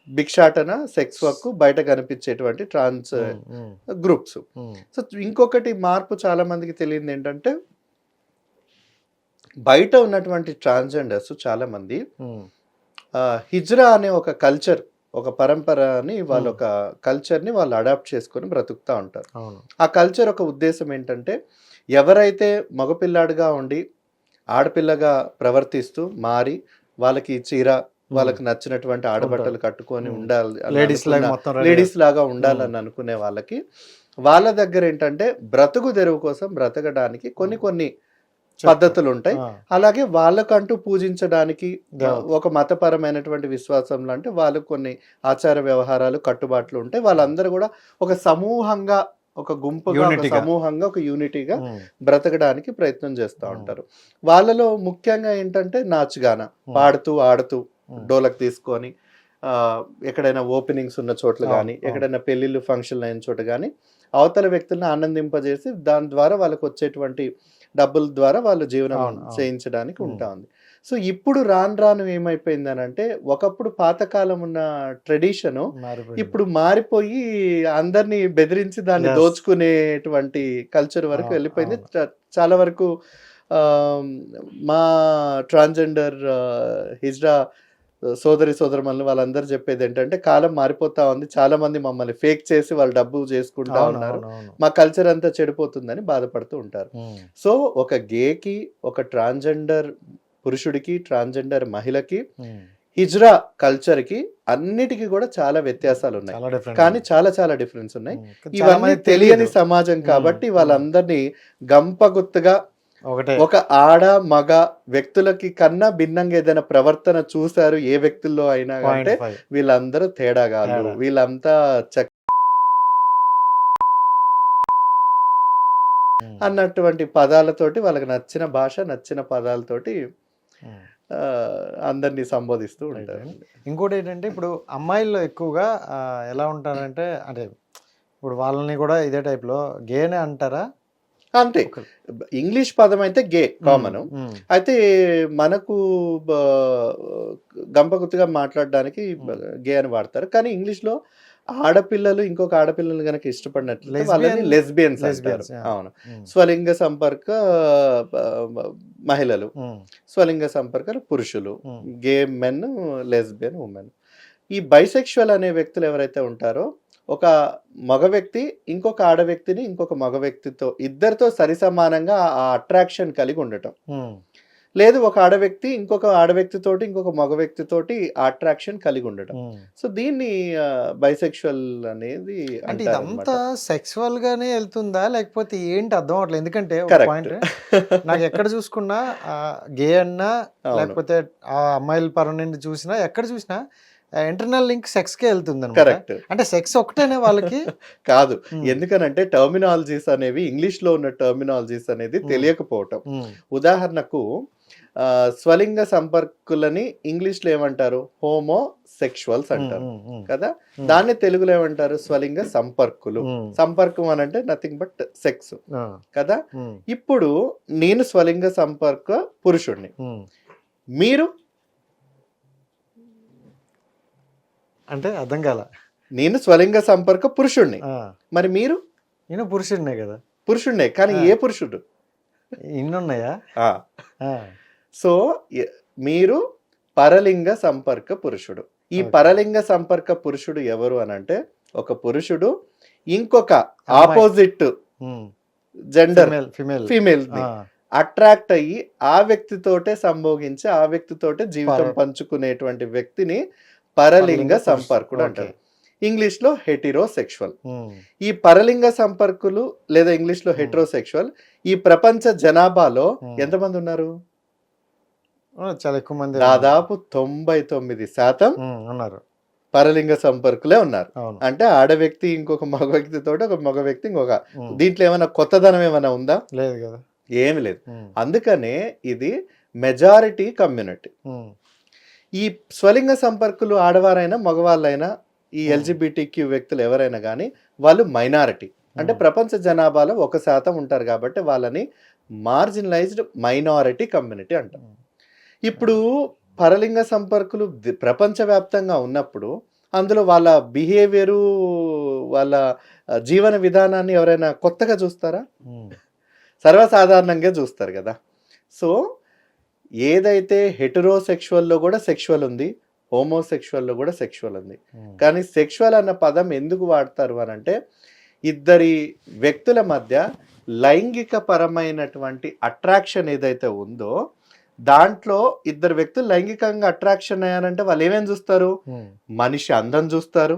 భిక్షాటన, సెక్స్ వర్క్, బయట కనిపించేటువంటి ట్రాన్స్ ఉమ్, ఉమ్, గ్రూప్స్. ఉమ్, సో ఇంకొకటి మార్పు చాలా మందికి తెలియదు ఏంటంటే బయట ఉన్నటువంటి ట్రాన్స్జెండర్స్ చాలా మంది ఉమ్, హిజ్రా అనే ఒక కల్చర్, ఒక పరంపరని వాళ్ళ ఒక కల్చర్ని వాళ్ళు అడాప్ట్ చేసుకొని బ్రతుకుతూ ఉంటారు. అవును. ఆ కల్చర్ ఒక ఉద్దేశం ఏంటంటే ఎవరైతే మగపిల్లాడిగా ఉండి ఆడపిల్లగా ప్రవర్తిస్తూ మారి వాళ్ళకి చీర వాళ్ళకి నచ్చినటువంటి ఆడబట్టలు కట్టుకొని ఉండాలి, లేడీస్ లాగా ఉండాలని అనుకునే వాళ్ళకి వాళ్ళ దగ్గర ఏంటంటే బ్రతుకు తెరువు కోసం బ్రతకడానికి కొన్ని పద్ధతులు ఉంటాయి. అలాగే వాళ్ళకంటూ పూజించడానికి ఒక మతపరమైనటువంటి విశ్వాసంలో అంటే వాళ్ళకు కొన్ని ఆచార వ్యవహారాలు కట్టుబాట్లు ఉంటాయి. వాళ్ళందరూ కూడా ఒక సమూహంగా, ఒక గుంపుగా, ఒక సమూహంగా, ఒక యూనిటీగా బ్రతకడానికి ప్రయత్నం చేస్తూ ఉంటారు. వాళ్ళలో ముఖ్యంగా ఏంటంటే నాచుగాన పాడుతూ ఆడుతూ డోలక్ తీసుకొని ఎక్కడైనా ఓపెనింగ్స్ ఉన్న చోట్ల కానీ ఎక్కడైనా పెళ్లిళ్ళు ఫంక్షన్లు అయిన చోట కానీ అవతల వ్యక్తులను ఆనందింపజేసి దాని ద్వారా వాళ్ళకి వచ్చేటువంటి డబ్బుల ద్వారా వాళ్ళు జీవనం అవును, అవును. చేయించడానికి ఉమ్. ఉంటా ఉంది. సో ఇప్పుడు రాను రాను ఏమైపోయిందని అంటే ఒకప్పుడు పాతకాలం ఉన్న ట్రెడిషను మారిపోయింది. ఇప్పుడు మారిపోయి అందరినీ బెదిరించి దాన్ని Yes. దోచుకునేటువంటి కల్చర్ వరకు అవును, వెళ్ళిపోయింది. అవును. చాలా వరకు మా ట్రాన్స్జెండర్ హిజ్రా సోదరి సోదరుమల్ని వాళ్ళందరూ చెప్పేది ఏంటంటే కాలం మారిపోతా ఉంది, చాలా మంది మమ్మల్ని ఫేక్ చేసి వాళ్ళు డబ్బు చేసుకుంటా అవును, ఉన్నారు, అవును, అవును. మా కల్చర్ అంతా చెడిపోతుందని బాధపడుతూ ఉంటారు. ఉమ్. సో ఒక గేకి, ఒక ట్రాన్స్జెండర్ పురుషుడికి, ట్రాన్స్జెండర్ మహిళకి, ఉమ్. హిజ్రా కల్చర్కి అన్నిటికీ కూడా చాలా వ్యత్యాసాలు ఉన్నాయి. చాలా డిఫరెంట్. కానీ చాలా చాలా డిఫరెన్స్ ఉన్నాయి. చాలా ఇవన్నీ మందికి తెలియని తెలియదు. సమాజం కాబట్టి ఉమ్. వాళ్ళందరినీ గంపగుత్తగా ఒకటే. ఒక ఆడ మగ వ్యక్తులకి కన్నా భిన్నంగా ఏదైనా ప్రవర్తన చూశారు ఏ వ్యక్తుల్లో అయినా అంటే 0.5. వీళ్ళందరూ తేడాగాళ్ళు, తేడా. వీళ్ళంతా ఉమ్. అన్నటువంటి పదాలతోటి వాళ్ళకి నచ్చిన భాష, నచ్చిన పదాలతోటి ఉమ్. అందరినీ సంబోధిస్తూ ఉంటారు. ఇంకోటి ఏంటంటే ఇప్పుడు అమ్మాయిల్లో ఎక్కువగా ఎలా ఉంటారంటే అంటే ఇప్పుడు వాళ్ళని కూడా ఇదే టైప్లో గేనే అంటారా? అంతే. ఇంగ్లీష్ పదం అయితే గే కామన్. ఉమ్. అయితే మనకు గంపగుత్తుగా మాట్లాడడానికి గే అని వాడతారు. కానీ ఇంగ్లీష్ లో ఆడపిల్లలు ఇంకొక ఆడపిల్లలు గనక ఇష్టపడినట్లయితే వాళ్ళని లెస్బియన్స్ అంటారు. అవును. ఉమ్. స్వలింగ సంపర్క మహిళలు, ఉమ్. స్వలింగ సంపర్క పురుషులు, ఉమ్. గే మెన్, లెస్బియన్ ఉమెన్. ఈ బైసెక్షువల్ అనే వ్యక్తులు ఎవరైతే ఉంటారో ఒక మగ వ్యక్తి ఇంకొక ఆడ వ్యక్తిని ఇంకొక మగ వ్యక్తితో ఇద్దరితో సరిసమానంగా ఆ అట్రాక్షన్ కలిగి ఉండటం, ఉమ్. లేదు ఒక ఆడ వ్యక్తి ఇంకొక ఆడ వ్యక్తితోటి ఇంకొక మగ వ్యక్తితోటి అట్రాక్షన్ కలిగి ఉండటం. ఉమ్. సో దీన్ని బైసెక్షువల్ అనేది అంటే అంటారు ఇదంతా అన్నమాట. సెక్సువల్ గానే వెళ్తుందా లేకపోతే ఏంటి అర్థం అవట్లేదు. ఎందుకంటే ఒక కరెక్ట్. పాయింట్ నాకు ఎక్కడ చూసుకున్నా గే అన్నా అవును. లేకపోతే ఆ అమ్మాయిల పరం నుండి చూసినా ఎక్కడ చూసినా ఇంటర్నల్ లింక్ సెక్స్ కే వెళ్తుంది అనమాట. కరెక్ట్. అంటే సెక్స్ ఒకటేనే వాళ్ళకి కాదు, ఉమ్. ఎందుకనంటే టర్మినాలజీస్ అనేవి ఇంగ్లీష్ లో ఉన్న టర్మినాలజీస్ అనేది తెలియకపోవటం. ఉమ్. ఉదాహరణకు స్వలింగ సంపర్కులని ఇంగ్లీష్ లో ఏమంటారు? హోమో సెక్షువల్స్ అంటారు ఉమ్. ఉమ్. కదా. ఉమ్. దాన్ని తెలుగులో ఏమంటారు? స్వలింగ సంపర్కులు. ఉమ్. సంపర్కం అని అంటే నథింగ్ బట్ సెక్స్ ఆ. కదా. ఉమ్. ఇప్పుడు నేను స్వలింగ సంపర్క పురుషుడిని, ఉమ్. మీరు అంటే అర్థం కాల. నేను స్వలింగ సంపర్క పురుషుడిని, ఆ. మరి మీరు నేను పురుషుడినే కదా. పురుషుడినే, కానీ ఏ పురుషుడు? ఇన్ని ఉన్నాయా? ఆ. సో మీరు పరలింగ సంపర్క పురుషుడు. ఈ Okay. పరలింగ సంపర్క పురుషుడు ఎవరు అని అంటే ఒక పురుషుడు ఇంకొక అమ్మాయి. Opposite gender female female attract అయ్యి ఆ వ్యక్తితోటే సంభోగించి ఆ వ్యక్తితోటే జీవితం పంచుకునేటువంటి వ్యక్తిని పరలింగ సంపర్కుడు అంటారు. ఇంగ్లీష్ లో హెటిరోసెక్షువల్. ఈ పరలింగ సంపర్కులు లేదా ఇంగ్లీష్ లో హెటిరోసెక్షువల్ ఈ ప్రపంచ జనాభాలో ఎంతమంది ఉన్నారు? చాలా ఎక్కువ మంది దాదాపు 99% ఉన్నారు. పరలింగ సంపర్కులే ఉన్నారు. అవును. అంటే ఆడ వ్యక్తి ఇంకొక మగ వ్యక్తితో, ఒక మగ వ్యక్తి ఇంకొక. ఉమ్. దీంట్లో ఏమైనా కొత్తదనం ఏమైనా ఉందా? లేదు కదా. ఏమి లేదు. ఉమ్. అందుకనే ఇది మెజారిటీ కమ్యూనిటీ. ఉమ్. ఈ స్వలింగ సంపర్కులు ఆడవారైనా మగవాళ్ళైనా ఈ ఎల్జిబిటిక్యూ వ్యక్తులు ఎవరైనా కానీ వాళ్ళు మైనారిటీ. అంటే ప్రపంచ జనాభాలో 1% ఉంటారు కాబట్టి వాళ్ళని మార్జినలైజ్డ్ మైనారిటీ కమ్యూనిటీ అంటాం. ఇప్పుడు పరలింగ సంపర్కులు ప్రపంచవ్యాప్తంగా ఉన్నప్పుడు అందులో వాళ్ళ బిహేవియరు, వాళ్ళ జీవన విధానాన్ని ఎవరైనా కొత్తగా చూస్తారా? సర్వసాధారణంగా చూస్తారు కదా. సో ఏదైతే హెటరోసెక్షువల్లో కూడా సెక్షువల్ ఉంది, హోమోసెక్షువల్లో కూడా సెక్షువల్ ఉంది. కానీ సెక్షువల్ అన్న పదం ఎందుకు వాడతారు అని అంటే ఇద్దరి వ్యక్తుల మధ్య లైంగిక పరమైనటువంటి అట్రాక్షన్ ఏదైతే ఉందో దాంట్లో ఇద్దరు వ్యక్తులు లైంగికంగా అట్రాక్షన్ అయ్యారంటే వాళ్ళు ఏమేమి చూస్తారు? మనిషి అందం చూస్తారు,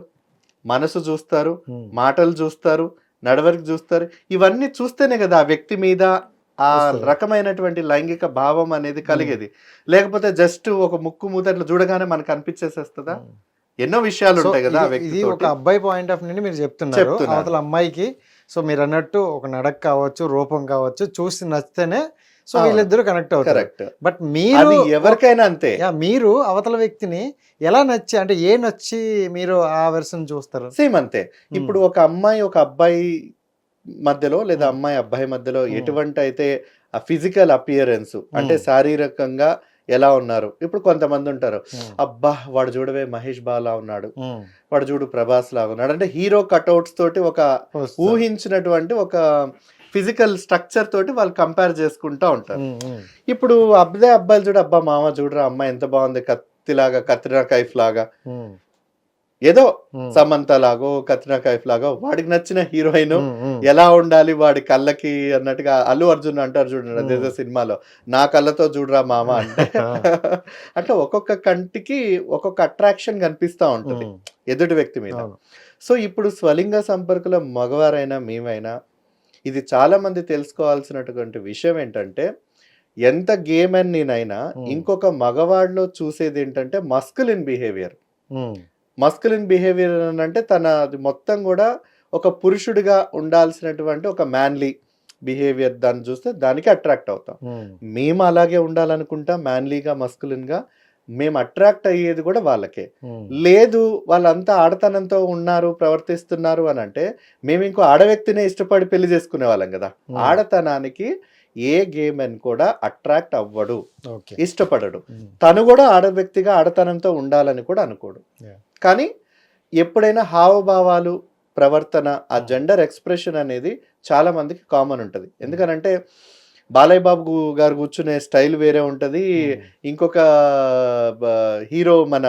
మనసు చూస్తారు, మాటలు చూస్తారు, నడవడిక చూస్తారు. ఇవన్నీ చూస్తేనే కదా ఆ వ్యక్తి మీద ఆ రకమైనటువంటి లైంగిక భావం అనేది కలిగేది. లేకపోతే జస్ట్ ఒక ముక్కు మూతట్లు చూడగానే మనకు అనిపించేసేస్తుందా? ఎన్నో విషయాలు ఉంటాయి కదా. ఇది ఒక అబ్బాయి పాయింట్ ఆఫ్ నుండి మీరు చెప్తున్నారు. అవతల అమ్మాయికి సో మీరు అన్నట్టు ఒక నడక కావచ్చు, రూపం కావచ్చు, చూసి నచ్చితేనే సో వీళ్ళిద్దరూ కనెక్ట్ అవుతారు. కరెక్ట్. బట్ మీరు ఎవరికైనా అంతే. మీరు అవతల వ్యక్తిని ఎలా నచ్చి అంటే ఏ నచ్చి మీరు ఆ వెర్షన్ చూస్తారు? సేమ్ అంతే. ఇప్పుడు ఒక అమ్మాయి ఒక అబ్బాయి మధ్యలో లేదా అమ్మాయి అబ్బాయి మధ్యలో ఎటువంటి అయితే ఆ ఫిజికల్ అపియరెన్స్ అంటే శారీరకంగా ఎలా ఉన్నారు. ఇప్పుడు కొంతమంది ఉంటారు, అబ్బా వాడు చూడవే మహేష్ బాలా ఉన్నాడు, వాడు చూడు ప్రభాస్ లాగా ఉన్నాడు, అంటే హీరో కట్అవుట్స్ తోటి ఒక ఊహించినటువంటి ఒక ఫిజికల్ స్ట్రక్చర్ తోటి వాళ్ళు కంపేర్ చేసుకుంటా ఉంటారు. ఇప్పుడు అబ్బాయిలు చూడు, అబ్బా మామ చూడరా అమ్మాయి ఎంత బాగుంది, కత్తిలాగా, కత్రినా కైఫ్ లాగా, ఏదో సమంత లాగో కత్రినా కైఫ్ లాగో వాడికి నచ్చిన హీరోయిన్ ఎలా ఉండాలి వాడి కళ్ళకి అన్నట్టుగా అల్లు అర్జున్ అంటారు చూడండి అదేదో సినిమాలో, నా కళ్ళతో చూడరా మామ అంటే అట్లా ఒక్కొక్క కంటికి ఒక్కొక్క అట్రాక్షన్ కనిపిస్తా ఉంటుంది ఎదుటి వ్యక్తి మీద. సో ఇప్పుడు స్వలింగ సంపర్కుల మగవారైనా మేమైనా ఇది చాలా మంది తెలుసుకోవాల్సినటువంటి విషయం ఏంటంటే, ఎంత గేమ్ అని నేనైనా ఇంకొక మగవాడిలో చూసేది ఏంటంటే మస్కులిన్ బిహేవియర్. మస్కులిన్ బిహేవియర్ అంటే తన మొత్తం కూడా ఒక పురుషుడిగా ఉండాల్సినటువంటి ఒక మ్యాన్లీ బిహేవియర్, దాన్ని చూస్తే దానికి అట్రాక్ట్ అవుతాం. మేము అలాగే ఉండాలనుకుంటాం, మ్యాన్లీగా మస్కులిన్గా. మేము అట్రాక్ట్ అయ్యేది కూడా వాళ్ళకే. లేదు వాళ్ళంతా ఆడతనంతో ఉన్నారు ప్రవర్తిస్తున్నారు అని అంటే మేము ఇంకో ఆడవ్యక్తినే ఇష్టపడి పెళ్లి చేసుకునే వాళ్ళం కదా. ఆడతనానికి ఏ గేమ్ అని కూడా అట్రాక్ట్ అవ్వడు, ఇష్టపడడు. తను కూడా ఆడవ్యక్తిగా ఆడతనంతో ఉండాలని కూడా అనుకోడు. కానీ ఎప్పుడైనా హావభావాలు, ప్రవర్తన, ఆ జెండర్ ఎక్స్ప్రెషన్ అనేది చాలా మందికి కామన్ ఉంటుంది. ఎందుకనంటే బాలయ్య బాబు గారు కూర్చునే స్టైల్ వేరే ఉంటుంది, ఇంకొక హీరో మన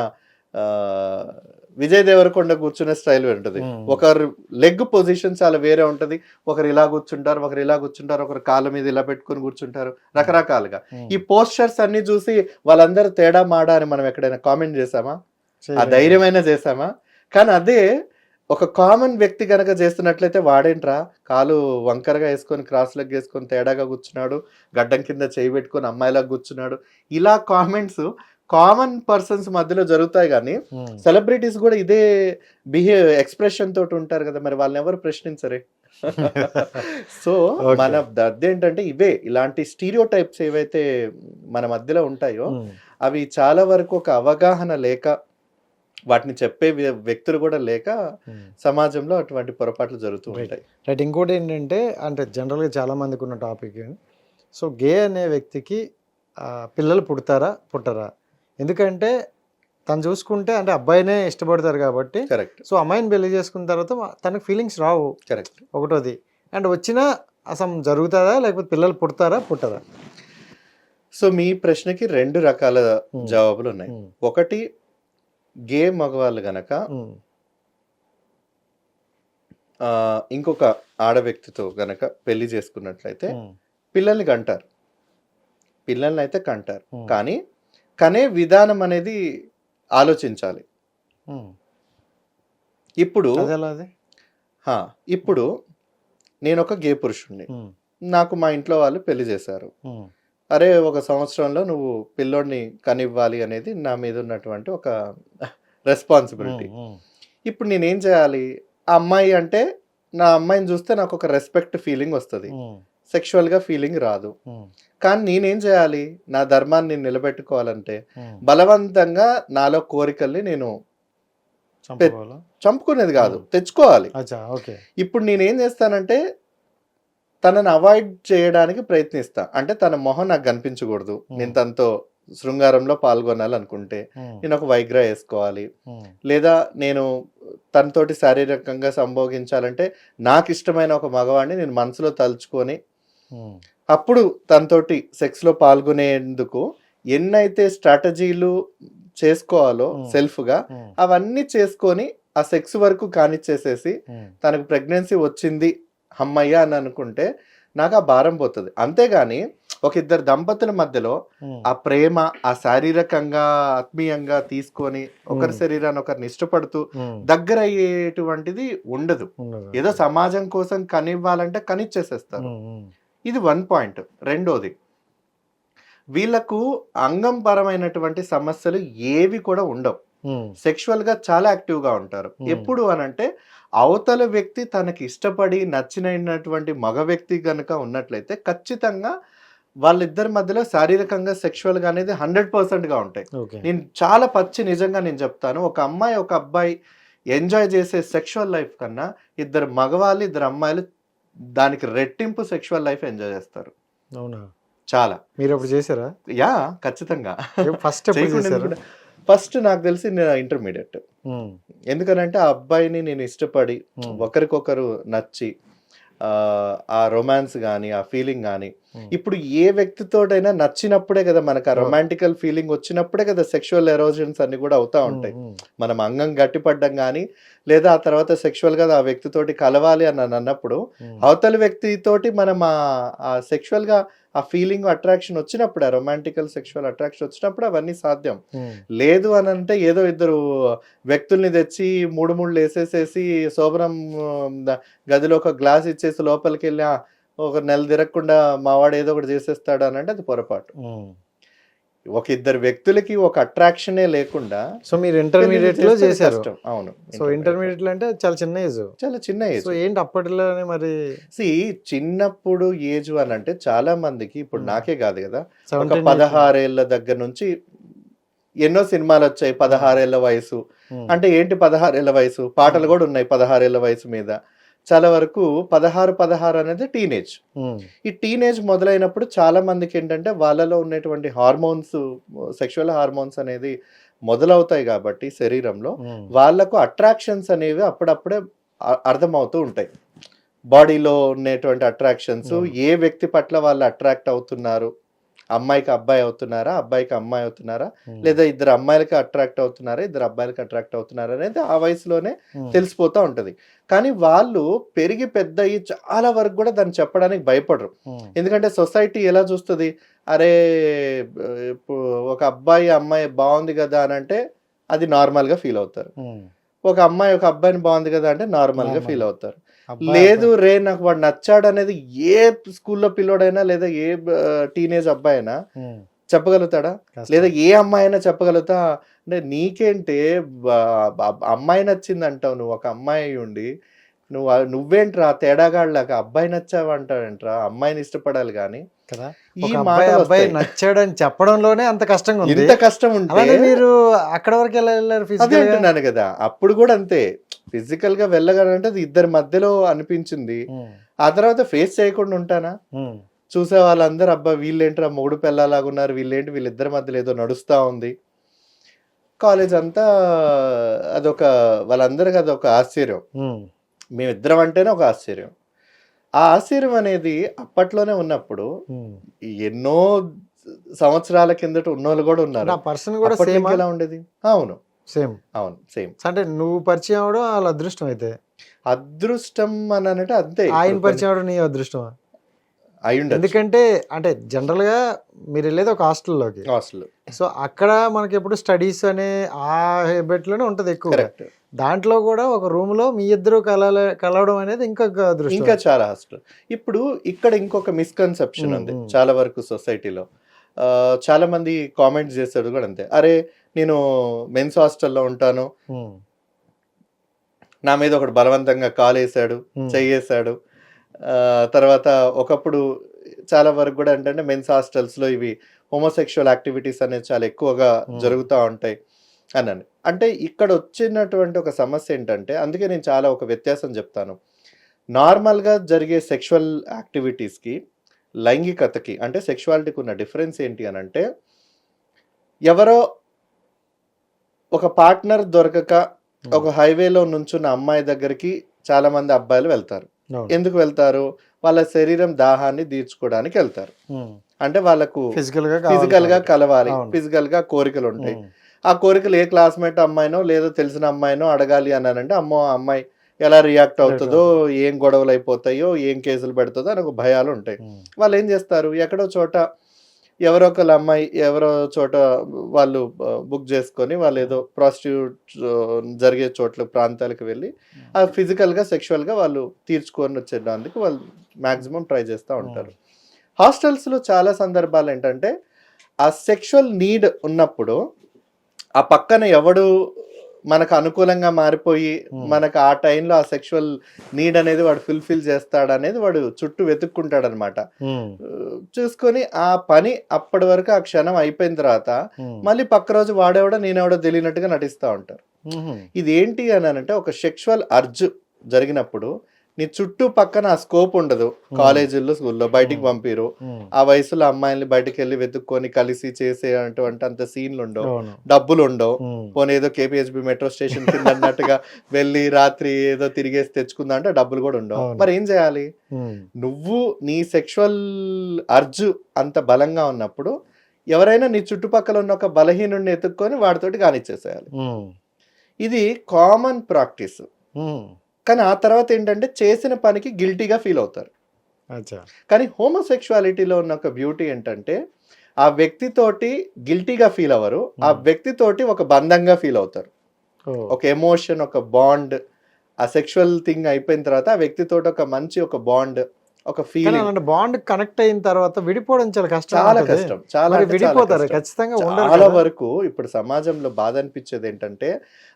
విజయ్ దేవరకొండ కూర్చునే స్టైల్ వేరే ఉంటుంది, ఒకరు లెగ్ పొజిషన్ చాలా వేరే ఉంటుంది, ఒకరు ఇలా కూర్చుంటారు, ఒకరు ఇలా కూర్చుంటారు, ఒకరు కాళ్ళ మీద ఇలా పెట్టుకుని కూర్చుంటారు, రకరకాలుగా. ఈ పోస్చర్స్ అన్ని చూసి వాళ్ళందరూ తేడా మాడా అని మనం ఎక్కడైనా కామెంట్ చేసామా? ఆ ధైర్యమైనా చేసామా? కానీ అదే ఒక కామన్ వ్యక్తి కనుక చేస్తున్నట్లయితే వాడేంట్రా కాలు వంకరగా వేసుకొని క్రాస్ లెగ్ వేసుకొని తేడాగా కూర్చున్నాడు, గడ్డం కింద చేయి పెట్టుకొని అమ్మాయిలాగా కూర్చున్నాడు, ఇలా కామెంట్స్ కామన్ పర్సన్స్ మధ్యలో జరుగుతాయి. కానీ సెలబ్రిటీస్ కూడా ఇదే ఎక్స్ప్రెషన్ తోటి ఉంటారు కదా, మరి వాళ్ళని ఎవరు ప్రశ్నించరే. సో మన అదేంటంటే ఇవే ఇలాంటి స్టీరియో టైప్స్ ఏవైతే మన మధ్యలో ఉంటాయో అవి చాలా వరకు ఒక అవగాహన లేక, వాటిని చెప్పే వ్యక్తులు కూడా లేక సమాజంలో అటువంటి పొరపాట్లు జరుగుతూ ఉంటాయి. రైట్. ఇంకోటి ఏంటంటే, అంటే జనరల్గా చాలా మందికి ఉన్న టాపిక్, సో గే అనే వ్యక్తికి పిల్లలు పుడతారా పుట్టరా? ఎందుకంటే తను చూసుకుంటే అంటే అబ్బాయినే ఇష్టపడతారు కాబట్టి. కరెక్ట్. సో అమ్మాయిని పెళ్లి చేసుకున్న తర్వాత తనకు ఫీలింగ్స్ రావు. కరెక్ట్. ఒకటోది. అండ్ వచ్చినా అసలు జరుగుతుందా, లేకపోతే పిల్లలు పుడతారా పుట్టరా? సో మీ ప్రశ్నకి రెండు రకాల జవాబులు ఉన్నాయి. ఒకటి, గే మగవాళ్ళు గనక ఇంకొక ఆడ వ్యక్తితో గనక పెళ్లి చేసుకున్నట్లయితే పిల్లల్ని కంటారు, పిల్లల్ని అయితే కంటారు. కానీ కనే విధానం అనేది ఆలోచించాలి. ఇప్పుడు ఇప్పుడు నేను ఒక గే పురుషుణ్ణి, నాకు మా ఇంట్లో వాళ్ళు పెళ్లి చేశారు. అరే ఒక సంవత్సరంలో నువ్వు పిల్లోడిని కనివ్వాలి అనేది నా మీద ఉన్నటువంటి ఒక రెస్పాన్సిబిలిటీ. ఇప్పుడు నేనేం చేయాలి? ఆ అమ్మాయి అంటే నా అమ్మాయిని చూస్తే నాకు ఒక రెస్పెక్ట్ ఫీలింగ్ వస్తుంది, సెక్షువల్గా ఫీలింగ్ రాదు. కానీ నేనేం చేయాలి? నా ధర్మాన్ని నేను నిలబెట్టుకోవాలంటే బలవంతంగా నాలో కోరికల్ని నేను చంపుకునేది కాదు, తెచ్చుకోవాలి. ఇప్పుడు నేనేం చేస్తానంటే తనని అవాయిడ్ చేయడానికి ప్రయత్నిస్తా. అంటే తన మొహం నాకు కనిపించకూడదు, నేను తనతో శృంగారంలో పాల్గొనాలి అనుకుంటే నేను ఒక వైగ్రా వేసుకోవాలి, లేదా నేను తనతోటి శారీరకంగా సంభోగించాలంటే నాకు ఇష్టమైన ఒక మగవాడిని నేను మనసులో తలుచుకొని అప్పుడు తనతోటి సెక్స్లో పాల్గొనేందుకు ఎన్నైతే స్ట్రాటజీలు చేసుకోవాలో సెల్ఫ్గా అవన్నీ చేసుకొని ఆ సెక్స్ వరకు కానిచ్చేసేసి తనకు ప్రెగ్నెన్సీ వచ్చింది అమ్మయ్య అని అనుకుంటే నాకు ఆ భారం పోతుంది. అంతేగాని ఒక ఇద్దరు దంపతుల మధ్యలో ఆ ప్రేమ, ఆ శారీరకంగా ఆత్మీయంగా తీసుకొని ఒకరి శరీరాన్ని ఒకరిని ఇష్టపడుతూ దగ్గర అయ్యేటువంటిది ఉండదు. ఏదో సమాజం కోసం కనివ్వాలంటే కనిచ్చేసేస్తారు. ఇది 1 పాయింట్. రెండోది, వీళ్ళకు అంగం పరమైనటువంటి సమస్యలు ఏవి కూడా ఉండవు. సెక్షువల్ గా చాలా యాక్టివ్ గా ఉంటారు. ఎప్పుడు అనంటే అవతల వ్యక్తి తనకి ఇష్టపడి నచ్చినటువంటి మగ వ్యక్తి గనుక ఉన్నట్లయితే ఖచ్చితంగా వాళ్ళిద్దరి మధ్యలో శారీరకంగా సెక్షువల్ గా అనేది 100% గా ఉంటాయి. నేను చాలా నిజంగా నేను చెప్తాను, ఒక అమ్మాయి ఒక అబ్బాయి ఎంజాయ్ చేసే సెక్షువల్ లైఫ్ కన్నా ఇద్దరు మగవాళ్ళు ఇద్దరు అమ్మాయిలు దానికి రెట్టింపు సెక్షువల్ లైఫ్ ఎంజాయ్ చేస్తారు అవునా? చాలా. మీరు అప్పుడు చేశారా? యా, ఖచ్చితంగా. ఫస్ట్ ఎప్పుడు చేశారు? ఫస్ట్ నాకు తెలిసి నేను ఇంటర్మీడియట్. ఎందుకనంటే ఆ అబ్బాయిని నేను ఇష్టపడి ఒకరికొకరు నచ్చి ఆ రొమాన్స్ కానీ ఆ ఫీలింగ్ కానీ, ఇప్పుడు ఏ వ్యక్తితోటైనా నచ్చినప్పుడే కదా మనకు ఆ రొమాంటికల్ ఫీలింగ్ వచ్చినప్పుడే కదా సెక్షువల్ ఎరోజన్స్ అన్ని కూడా అవుతా ఉంటాయి. మనం అంగం గట్టిపడ్డం కానీ లేదా ఆ తర్వాత సెక్షువల్ గా ఆ వ్యక్తితోటి కలవాలి అని అన్నప్పుడు అవతల వ్యక్తితోటి మనం ఆ సెక్షువల్ గా ఆ ఫీలింగ్ అట్రాక్షన్ వచ్చినప్పుడు, ఆ రొమాంటికల్ సెక్షువల్ అట్రాక్షన్ వచ్చినప్పుడు అవన్నీ సాధ్యం. లేదు అని అంటే ఏదో ఇద్దరు వ్యక్తుల్ని తెచ్చి మూడు వేసేసేసి శోభనం గదిలో ఒక గ్లాస్ ఇచ్చేసి లోపలికి వెళ్ళి ఒక నెల తిరగకుండా మావాడు ఏదో ఒకటి చేసేస్తాడు అని అంటే అది పొరపాటు. ఒక ఇద్దరు వ్యక్తులకి ఒక అట్రాక్షనే లేకుండా. సో మీరు ఇంటర్మీడియట్ లో చేశారు? అవును. సో ఇంటర్మీడియట్ లో అంటే చాలా చిన్న ఏజ్. చాలా చిన్న ఏజ్. సో ఏంటి అప్పటిలోనే మరి? చిన్నప్పుడు ఏజ్ అని అంటే చాలా మందికి, ఇప్పుడు నాకే కాదు కదా, ఒక 16 ఏళ్ల దగ్గర నుంచి ఎన్నో సినిమాలు వచ్చాయి. 16 ఏళ్ల వయసు అంటే ఏంటి? 16 ఏళ్ల వయసు పాటలు కూడా ఉన్నాయి 16 ఏళ్ల వయసు మీద. చాలా వరకు 16 అనేది టీనేజ్. ఈ టీనేజ్ మొదలైనప్పుడు చాలా మందికి ఏంటంటే వాళ్ళలో ఉన్నటువంటి హార్మోన్స్, సెక్షువల్ హార్మోన్స్ అనేది మొదలవుతాయి కాబట్టి శరీరంలో వాళ్ళకు అట్రాక్షన్స్ అనేవి అప్పుడప్పుడే అర్థమవుతూ ఉంటాయి. బాడీలో ఉన్నటువంటి అట్రాక్షన్స్, ఏ వ్యక్తి పట్ల వాళ్ళు అట్రాక్ట్ అవుతున్నారు, అమ్మాయికి అబ్బాయి అవుతున్నారా, అబ్బాయికి అమ్మాయి అవుతున్నారా, లేదా ఇద్దరు అమ్మాయిలకి అట్రాక్ట్ అవుతున్నారా, ఇద్దరు అబ్బాయిలకి అట్రాక్ట్ అవుతున్నారా అనేది ఆ వయసులోనే తెలిసిపోతూ ఉంటది. కానీ వాళ్ళు పెరిగి పెద్ద అయ్యి చాలా వరకు కూడా దాన్ని చెప్పడానికి భయపడరు. ఎందుకంటే సొసైటీ ఎలా చూస్తుంది, అరే ఒక అబ్బాయి అమ్మాయి బాగుంది కదా అని అంటే అది నార్మల్ గా ఫీల్ అవుతారు. ఒక అమ్మాయి ఒక అబ్బాయిని బాగుంది కదా అంటే నార్మల్ గా ఫీల్ అవుతారు. లేదు రే నాకు వాడు నచ్చాడు అనేది ఏ స్కూల్లో పిల్లోడైనా లేదా ఏ టీనేజ్ అబ్బాయి అయినా చెప్పగలుగుతాడా? లేదా ఏ అమ్మాయి అయినా చెప్పగలుగుతా? అంటే నీకేంటే అమ్మాయి నచ్చింది అంటావు, నువ్వు ఒక అమ్మాయి ఉండి నువ్వేంట్రా తేడాగాళ్ళగా అబ్బాయి నచ్చావంటావేంట్రా? అమ్మాయిని ఇష్టపడాలి కానీ కదా. ఈ అబ్బాయి నచ్చాడని చెప్పడంలోనే అంత కష్టంగా ఉంది. ఇంత కష్టం ఉంటే మీరు అక్కడ వరకు ఎలా వెళ్ళారు? అదే అంటున్నాను కదా, అప్పుడు కూడా అంతే. ఫిజికల్ గా వెళ్ళగానంటే అది ఇద్దరి మధ్యలో అనిపించింది. ఆ తర్వాత ఫేస్ చేయకుండా ఉంటానా? చూసే వాళ్ళందరూ అబ్బా వీళ్ళేంట్రా మొగుడు పిల్లలాగా ఉన్నారు, వీళ్ళేంటి వీళ్ళిద్దరి మధ్యలో ఏదో నడుస్తా ఉంది. కాలేజ్ అంతా అదొక వాళ్ళందరికీ అదొక ఆశ్చర్యం. మేమిద్దరం అంటేనే ఒక ఆశ్చర్యం. ఆ ఆశ్చర్యం అనేది అప్పట్లోనే ఉన్నప్పుడు ఎన్నో సంవత్సరాల కిందట ఉన్నోళ్ళు కూడా ఉన్నారు. పర్సన్ కూడా సేమ్ ఎలా ఉండేది? అవును సేమ్. అవును సేమ్. అంటే నువ్వు పరిచయం అవడం వాళ్ళ అదృష్టం. అయితే అదృష్టం అని అంటే అంతే. ఆయన పరిచయం అవడం నీ అదృష్టం అయ్యుండదు. ఎందుకంటే అంటే జనరల్ గా మీరు వెళ్ళేది ఒక హాస్టల్లోకి. సో అక్కడ మనకి ఎప్పుడు స్టడీస్ అనే ఆ హ్యాబిట్ లోనే ఉంటది ఎక్కువ. దాంట్లో కూడా ఒక రూమ్ లో మీ ఇద్దరు కలవడం అనేది ఇంకా అదృష్టం. ఇంకా చాలా హాస్టల్. ఇప్పుడు ఇక్కడ ఇంకొక మిస్కన్సెప్షన్ ఉంది చాలా వరకు సొసైటీలో. చాలా మంది కామెంట్స్ చేస్తాడు కూడా అంతే, అరే నేను మెన్స్ హాస్టల్లో ఉంటాను, నా మీద ఒకటి బలవంతంగా కాల్ వేసాడు, చెయ్యేశాడు. తర్వాత ఒకప్పుడు చాలా వరకు కూడా ఏంటంటే మెన్స్ హాస్టల్స్లో ఇవి హోమోసెక్షువల్ యాక్టివిటీస్ అనేది చాలా ఎక్కువగా జరుగుతూ ఉంటాయి అన్నాను. అంటే ఇక్కడ వచ్చినటువంటి ఒక సమస్య ఏంటంటే, అందుకే నేను చాలా ఒక వ్యత్యాసం చెప్తాను. నార్మల్గా జరిగే సెక్షువల్ యాక్టివిటీస్కి లైంగికతకి అంటే సెక్షువాలిటీకి ఉన్న డిఫరెన్స్ ఏంటి అని అంటే, ఎవరో ఒక పార్ట్నర్ దొరకక ఒక హైవేలో నుంచున్న అమ్మాయి దగ్గరికి చాలా మంది అబ్బాయిలు వెళ్తారు. ఎందుకు వెళ్తారు? వాళ్ళ శరీరం దాహాన్ని తీర్చుకోవడానికి వెళ్తారు. అంటే వాళ్ళకు ఫిజికల్ గా కలవాలి, ఫిజికల్ గా కోరికలు ఉంటాయి. ఆ కోరికలు ఏ క్లాస్మేట్ అమ్మాయినో లేదో తెలిసిన అమ్మాయినో అడగాలి అన్నానంటే అమ్మో అమ్మాయి ఎలా రియాక్ట్ అవుతుందో, ఏం గొడవలు అయిపోతాయో, ఏం కేసులు పెడుతుందో అని ఒక భయాలు ఉంటాయి. వాళ్ళు ఏం చేస్తారు, ఎక్కడో చోట ఎవరో ఒకళ్ళ అమ్మాయి ఎవరో చోట వాళ్ళు బుక్ చేసుకొని వాళ్ళు ఏదో ప్రాస్టిట్యూట్ జరిగే చోట్ల ప్రాంతాలకు వెళ్ళి ఆ ఫిజికల్గా సెక్షువల్గా వాళ్ళు తీర్చుకొని వచ్చేదానికి వాళ్ళు మ్యాక్సిమం ట్రై చేస్తూ ఉంటారు. హాస్టల్స్లో చాలా సందర్భాలు ఏంటంటే ఆ సెక్షువల్ నీడ్ ఉన్నప్పుడు ఆ పక్కన ఎవడు మనకు అనుకూలంగా మారిపోయి మనకు ఆ టైంలో ఆ సెక్షువల్ నీడ్ అనేది వాడు ఫుల్ఫిల్ చేస్తాడు అనేది వాడు చుట్టూ వెతుక్కుంటాడు అనమాట. చూసుకొని ఆ పని అప్పటి వరకు ఆ క్షణం అయిపోయిన తర్వాత మళ్ళీ పక్క రోజు వాడేవాడో నేనెవడో తెలియనట్టుగా నటిస్తూ ఉంటారు. ఇది ఏంటి అని అంటే ఒక సెక్షువల్ అర్జ్ జరిగినప్పుడు నీ చుట్టూ పక్కన ఆ స్కోప్ ఉండదు. కాలేజీల్లో స్కూల్లో బయటికి పంపిరు. ఆ వయసులో అమ్మాయిల్ని బయటికి వెళ్ళి వెతుక్కొని కలిసి చేసే అటువంటి అంత సీన్లు ఉండవు, డబ్బులు ఉండవు. పోనీ ఏదో కేపీహెచ్బి మెట్రో స్టేషన్ కింద అన్నట్టుగా వెళ్ళి రాత్రి ఏదో తిరిగేసి తెచ్చుకుందా అంటే డబ్బులు కూడా ఉండవు. మరి ఏం చేయాలి? నువ్వు నీ సెక్షువల్ అర్జు అంత బలంగా ఉన్నప్పుడు ఎవరైనా నీ చుట్టుపక్కల ఉన్న ఒక బలహీనుడిని ఎత్తుక్కొని వాడితోటి కానిచ్చేసేయాలి. ఇది కామన్ ప్రాక్టీస్. కానీ ఆ తర్వాత ఏంటంటే చేసిన పనికి గిల్టీగా ఫీల్ అవుతారు. కానీ హోమోసెక్షువాలిటీలో ఉన్న ఒక బ్యూటీ ఏంటంటే ఆ వ్యక్తితోటి గిల్టీగా ఫీల్ అవ్వరు, ఆ వ్యక్తితోటి ఒక బంధంగా ఫీల్ అవుతారు. ఒక ఎమోషన్, ఒక బాండ్, ఆ సెక్షువల్ థింగ్ అయిపోయిన తర్వాత ఆ వ్యక్తితోటి ఒక మంచి ఒక బాండ్, ఒక ఫీలింగ్. బాండ్ కనెక్ట్ అయిన తర్వాత విడిపోవడం చాలా కష్టం. చాలా కష్టం. చాలా విడిపోతారు ఖచ్చితంగా. చాలా వరకు ఇప్పుడు సమాజంలో బాధ అనిపించేది ఏంటంటే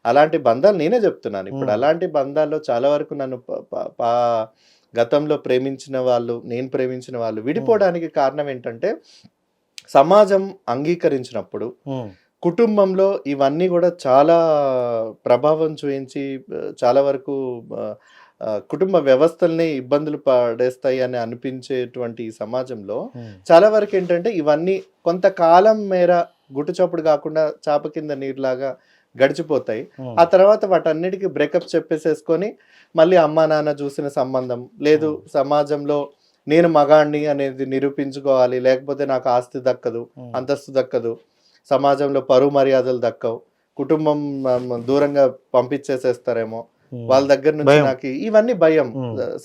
అలాంటి బంధాలు, నేనే చెప్తున్నాను ఇప్పుడు, అలాంటి బంధాల్లో చాలా వరకు నన్ను గతంలో ప్రేమించిన వాళ్ళు, నేను ప్రేమించిన వాళ్ళు విడిపోవడానికి కారణం ఏంటంటే సమాజం అంగీకరించినప్పుడు, కుటుంబంలో ఇవన్నీ కూడా చాలా ప్రభావం చూపించి చాలా వరకు కుటుంబ వ్యవస్థల్ని ఇబ్బందులు పడేస్తాయి అని అనిపించేటువంటి ఈ సమాజంలో చాలా వరకు ఏంటంటే ఇవన్నీ కొంతకాలం మేర గుట్టుచప్పుడు కాకుండా చాప కింద నీరులాగా గడిచిపోతాయి. ఆ తర్వాత వాటన్నిటికీ బ్రేకప్ చెప్పేసేసుకొని మళ్ళీ అమ్మా నాన్న చూసిన సంబంధం లేదు, సమాజంలో నేను మగాణ్ణి అనేది నిరూపించుకోవాలి, లేకపోతే నాకు ఆస్తి దక్కదు, అంతస్తు దక్కదు, సమాజంలో పరువు మర్యాదలు దక్కవు, కుటుంబం దూరంగా పంపించేసేస్తారేమో, వాళ్ళ దగ్గర నుంచి నాకు ఇవన్నీ భయం.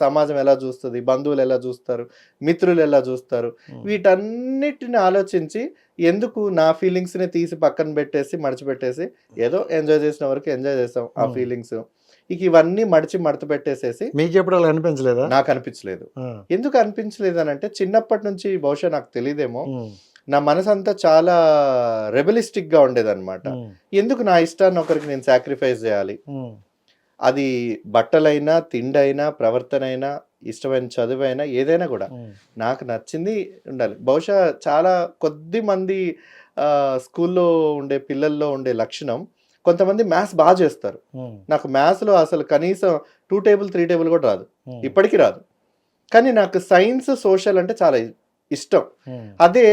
సమాజం ఎలా చూస్తుంది, బంధువులు ఎలా చూస్తారు, మిత్రులు ఎలా చూస్తారు, వీటన్నిటిని ఆలోచించి ఎందుకు నా ఫీలింగ్స్ ని తీసి పక్కన పెట్టేసి మడిచిపెట్టేసి ఏదో ఎంజాయ్ చేసిన వరకు ఎంజాయ్ చేస్తాం ఆ ఫీలింగ్స్. ఇక ఇవన్నీ మడత పెట్టేసేసి. మీకు ఎప్పుడు అలా అనిపించలేదా? నాకు అనిపించలేదు. ఎందుకు అనిపించలేదు అని అంటే చిన్నప్పటి నుంచి బహుశా నాకు తెలియదేమో, నా మనసు అంతా చాలా రెబలిస్టిక్ గా ఉండేదన్నమాట. ఎందుకు నా ఇష్టాన్ని ఒకరికి నేను సాక్రిఫైస్ చేయాలి? అది బట్టలైనా, తిండైనా, ప్రవర్తన అయినా, ఇష్టమైన చదువైనా, ఏదైనా కూడా నాకు నచ్చింది ఉండాలి. బహుశా చాలా కొద్ది మంది స్కూల్లో ఉండే పిల్లల్లో ఉండే లక్షణం, కొంతమంది మ్యాథ్స్ బాగా చేస్తారు. నాకు మ్యాథ్స్లో అసలు కనీసం 2 టేబుల్ 3 టేబుల్ కూడా రాదు, ఇప్పటికీ రాదు. కానీ నాకు సైన్స్, సోషల్ అంటే చాలా ఇష్టం. అదే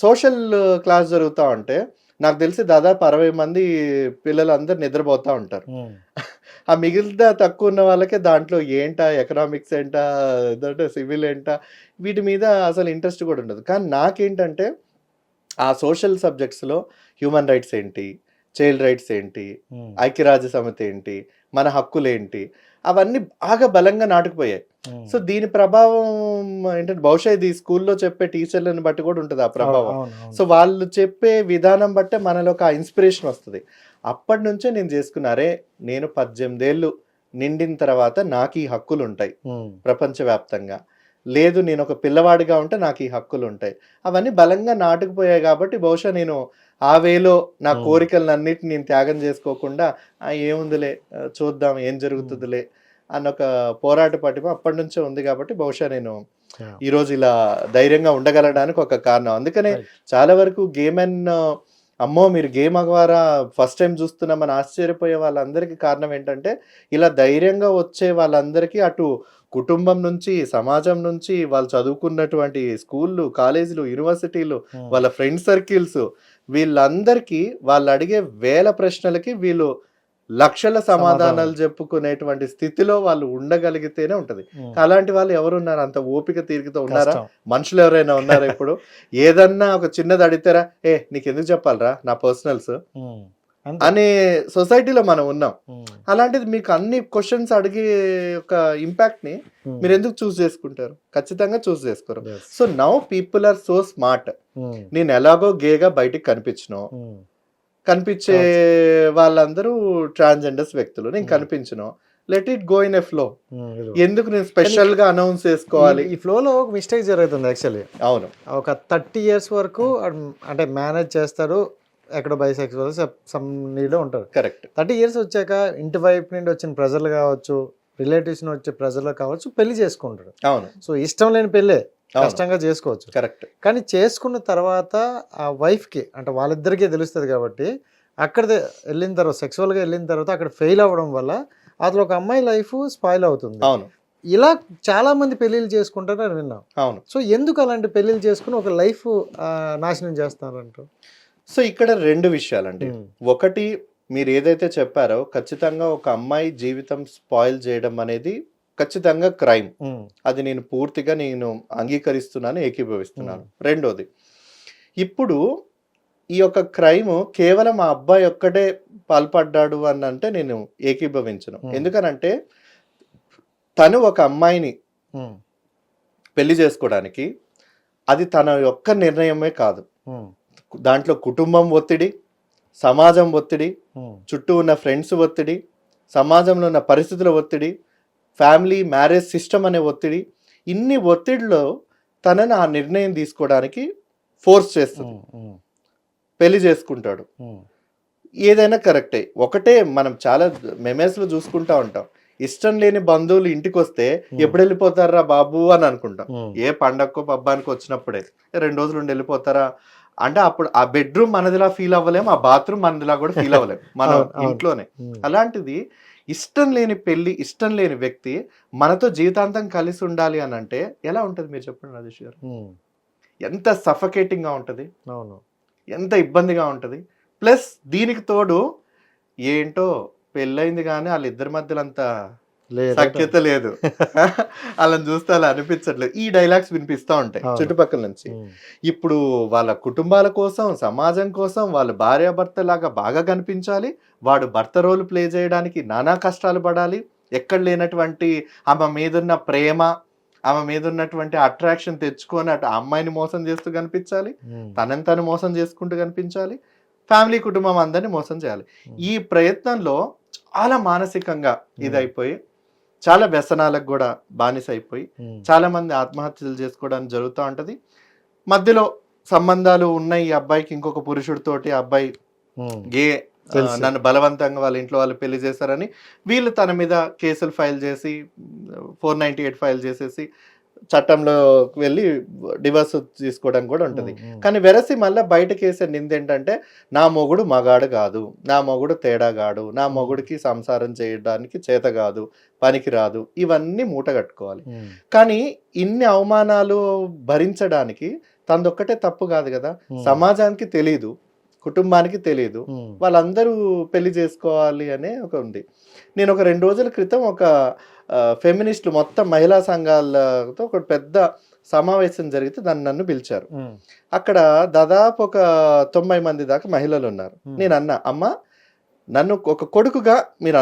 సోషల్ క్లాస్ జరుగుతా ఉంటే నాకు తెలిసి దాదాపు 60 మంది పిల్లలు అందరు నిద్రపోతూ ఉంటారు. ఆ మిగిలిన తక్కువ ఉన్న వాళ్ళకే దాంట్లో ఏంటా, ఎకనామిక్స్ ఏంటా, సివిల్ ఏంటా, వీటి మీద అసలు ఇంట్రెస్ట్ కూడా ఉండదు. కానీ నాకేంటంటే ఆ సోషల్ సబ్జెక్ట్స్లో హ్యూమన్ రైట్స్ ఏంటి, చైల్డ్ రైట్స్ ఏంటి, ఐక్యరాజ్య సమితి ఏంటి, మన హక్కులు ఏంటి, అవన్నీ బాగా బలంగా నాటుకుపోయాయి. సో దీని ప్రభావం ఏంటంటే బహుశా ఇది స్కూల్లో చెప్పే టీచర్లను బట్టి కూడా ఉంటుంది ఆ ప్రభావం. సో వాళ్ళు చెప్పే విధానం బట్టే మనలో ఒక ఇన్స్పిరేషన్ వస్తుంది. అప్పటి నుంచే నేను చేసుకున్నారే, నేను 18 ఏళ్ళు నిండిన తర్వాత నాకు ఈ హక్కులు ఉంటాయి ప్రపంచవ్యాప్తంగా, లేదు నేను ఒక పిల్లవాడిగా ఉంటే నాకు ఈ హక్కులు ఉంటాయి, అవన్నీ బలంగా నాటుకుపోయాయి. కాబట్టి బహుశా నేను ఆ వేలో నా కోరికలన్నిటిని నేను త్యాగం చేసుకోకుండా ఏముందిలే చూద్దాం ఏం జరుగుతుందిలే అన్న ఒక పోరాట పటిమ అప్పటి నుంచే ఉంది. కాబట్టి బహుశా నేను ఈరోజు ఇలా ధైర్యంగా ఉండగలడానికి ఒక కారణం. అందుకనే చాలా వరకు గేమ్ అండ్ అమ్మో మీరు గేమ్ ద్వారా ఫస్ట్ టైం చూస్తున్నామని ఆశ్చర్యపోయే వాళ్ళందరికీ కారణం ఏంటంటే ఇలా ధైర్యంగా వచ్చే వాళ్ళందరికీ అటు కుటుంబం నుంచి, సమాజం నుంచి, వాళ్ళు చదువుకున్నటువంటి స్కూళ్ళు, కాలేజీలు, యూనివర్సిటీలు, వాళ్ళ ఫ్రెండ్ సర్కిల్స్, వీళ్ళందరికీ వాళ్ళు అడిగే వేల ప్రశ్నలకి వీళ్ళు లక్షల సమాధానాలు చెప్పుకునేటువంటి స్థితిలో వాళ్ళు ఉండగలిగితేనే ఉంటది. అలాంటి వాళ్ళు ఎవరు ఉన్నారు? అంత ఓపిక తీరికతో ఉన్నారా? మనుషులు ఎవరైనా ఉన్నారా? ఇప్పుడు ఏదన్నా ఒక చిన్నది అడిగితేరా, నీకు ఎందుకు చెప్పాలరా నా పర్సనల్స్ అనే సొసైటీలో మనం ఉన్నాం. అలాంటిది మీకు అన్ని క్వశ్చన్స్ అడిగే ఒక ఇంపాక్ట్ ని మీరు ఎందుకు చూస్ చేసుకుంటారు? ఖచ్చితంగా చూస్ చేసుకోరు. So now people are so smart. నేను ఎలాగో గేగా బయటికి కనిపించే వాళ్ళందరూ ట్రాన్స్జెండర్స్ వ్యక్తులు, నేను కనిపించను, let it go in a flow. ఎందుకు నేను స్పెషల్ గా అనౌన్స్ చేసుకోవాలి? ఈ ఫ్లోలో ఒక మిస్టేక్ జరుగుతుంది యాక్చువల్లీ. అవును, ఒక 30 years వరకు అంటే మేనేజ్ చేస్తారు, ఎక్కడ బైసెక్సువల్ సమ్ నీలో ఉంటారు. కరెక్ట్. 30 years వచ్చాక ఇంటి వైపు నుండి వచ్చిన ప్రెజర్లు కావచ్చు, రిలేటివ్స్ వచ్చే ప్రెజర్లు కావచ్చు, పెళ్లి చేసుకుంటాడు. అవును. సో ఇష్టం లేని పెళ్ళే, కష్టంగా చేసుకోవచ్చు. కరెక్ట్. కానీ చేసుకున్న తర్వాత ఆ వైఫ్కి అంటే వాళ్ళిద్దరికీ తెలుస్తుంది కాబట్టి అక్కడ వెళ్ళిన తర్వాత సెక్సువల్గా వెళ్ళిన తర్వాత అక్కడ ఫెయిల్ అవ్వడం వల్ల అసలు ఒక అమ్మాయి లైఫ్ స్పాయిల్ అవుతుంది. అవును. ఇలా చాలా మంది పెళ్ళిళ్ళు చేసుకుంటారు అని విన్నాం. అవును. సో ఎందుకు అలాంటి పెళ్ళిళ్ళు చేసుకుని ఒక లైఫ్ నాశనం చేస్తారంటారు? సో ఇక్కడ 2 విషయాలండి. ఒకటి, మీరు ఏదైతే చెప్పారో ఖచ్చితంగా ఒక అమ్మాయి జీవితం స్పాయిల్ చేయడం అనేది ఖచ్చితంగా క్రైమ్. అది నేను పూర్తిగా అంగీకరిస్తున్నాను, ఏకీభవిస్తున్నాను. రెండోది, ఇప్పుడు ఈ యొక్క క్రైమ్ కేవలం ఆ అబ్బాయి ఒక్కడే పాల్పడ్డాడు అని అంటే నేను ఏకీభవించను. ఎందుకనంటే తను ఒక అమ్మాయిని పెళ్లి చేసుకోవడానికి అది తన యొక్క నిర్ణయమే కాదు. దాంట్లో కుటుంబం ఒత్తిడి, సమాజం ఒత్తిడి, చుట్టూ ఉన్న ఫ్రెండ్స్ ఒత్తిడి, సమాజంలో ఉన్న పరిస్థితుల ఒత్తిడి, ఫ్యామిలీ మ్యారేజ్ సిస్టమ్ అనే ఒత్తిడి, ఇన్ని ఒత్తిడిలో తనని ఆ నిర్ణయం తీసుకోవడానికి ఫోర్స్ చేస్తుంది. పెళ్లి చేసుకుంటాడు. ఏదైనా కరెక్టే. ఒకటే, మనం చాలా మెమేస్లో చూసుకుంటా ఉంటాం, ఇష్టం లేని బంధువులు ఇంటికి వస్తే ఎప్పుడు వెళ్ళిపోతారా బాబు అని అనుకుంటాం. ఏ పండగకో పబ్బానికి వచ్చినప్పుడే 2 రోజులు ఉండి వెళ్ళిపోతారా అంటే అప్పుడు ఆ బెడ్రూమ్ మనదిలా ఫీల్ అవ్వలేము, ఆ బాత్రూమ్ మనదిలా కూడా ఫీల్ అవ్వలేము మన ఇంట్లోనే. అలాంటిది ఇష్టం లేని పెళ్లి, ఇష్టం లేని వ్యక్తి మనతో జీవితాంతం కలిసి ఉండాలి అని అంటే ఎలా ఉంటుంది మీరు చెప్పండి రాజేష్ గారు? ఎంత సఫకేటింగ్ గా ఉంటుంది, ఎంత ఇబ్బందిగా ఉంటుంది. ప్లస్ దీనికి తోడు ఏంటో పెళ్ళయింది కానీ వాళ్ళిద్దరి మధ్యలో అంత సఖ్యత లేదు, వాళ్ళని చూస్తే అలా అనిపించట్లేదు. ఈ డైలాగ్స్ వినిపిస్తూ ఉంటాయి చుట్టుపక్కల నుంచి. ఇప్పుడు వాళ్ళ కుటుంబాల కోసం, సమాజం కోసం వాళ్ళు భార్యాభర్త లాగా బాగా కనిపించాలి, వాడు భర్త రోల్ ప్లే చేయడానికి నానా కష్టాలు పడాలి, ఎక్కడ లేనటువంటి ఆమె మీదున్న ప్రేమ, ఆమె మీద ఉన్నటువంటి అట్రాక్షన్ తెచ్చుకొని అటు అమ్మాయిని మోసం చేస్తూ కనిపించాలి, తనని తను మోసం చేసుకుంటూ కనిపించాలి, ఫ్యామిలీ కుటుంబం అందరినీ మోసం చేయాలి. ఈ ప్రయత్నంలో చాలా మానసికంగా ఇదైపోయి చాలా వ్యసనాలకు కూడా బానిస అయిపోయి చాలా మంది ఆత్మహత్యలు చేసుకోవడానికి జరుగుతూ ఉంటది. మధ్యలో సంబంధాలు ఉన్న ఈ అబ్బాయికి ఇంకొక పురుషుడితోటి అబ్బాయి గే నన్ను బలవంతంగా వాళ్ళ ఇంట్లో వాళ్ళు పెళ్లి చేశారని వీళ్ళు తన మీద కేసులు ఫైల్ చేసి 498 ఫైల్ చేసేసి చట్టంలో వెళ్ళి డివోర్స్ తీసుకోవడం కూడా ఉంటుంది. కానీ వెరసి మళ్ళీ బయటకు వేసే నింద ఏంటంటే నా మొగుడు మగాడు కాదు, నా మొగుడు తేడాగాడు, నా మొగుడికి సంసారం చేయడానికి చేత కాదు, పనికి రాదు, ఇవన్నీ మూట కట్టుకోవాలి. కానీ ఇన్ని అవమానాలు భరించడానికి తనదొక్కటే తప్పు కాదు కదా. సమాజానికి తెలీదు, కుటుంబానికి తెలియదు, వాళ్ళందరూ పెళ్లి చేసుకోవాలి అనే ఒక ఉంది. నేను ఒక 2 రోజుల క్రితం ఒక ఫెమినిస్టులు మొత్తం మహిళా సంఘాలతో ఒక పెద్ద సమావేశం జరిగితే నన్ను పిలిచారు. అక్కడ దాదాపు ఒక 90 మంది దాకా మహిళలు ఉన్నారు. నేను అన్నా, అమ్మ నన్ను ఒక కొడుకుగా మీరు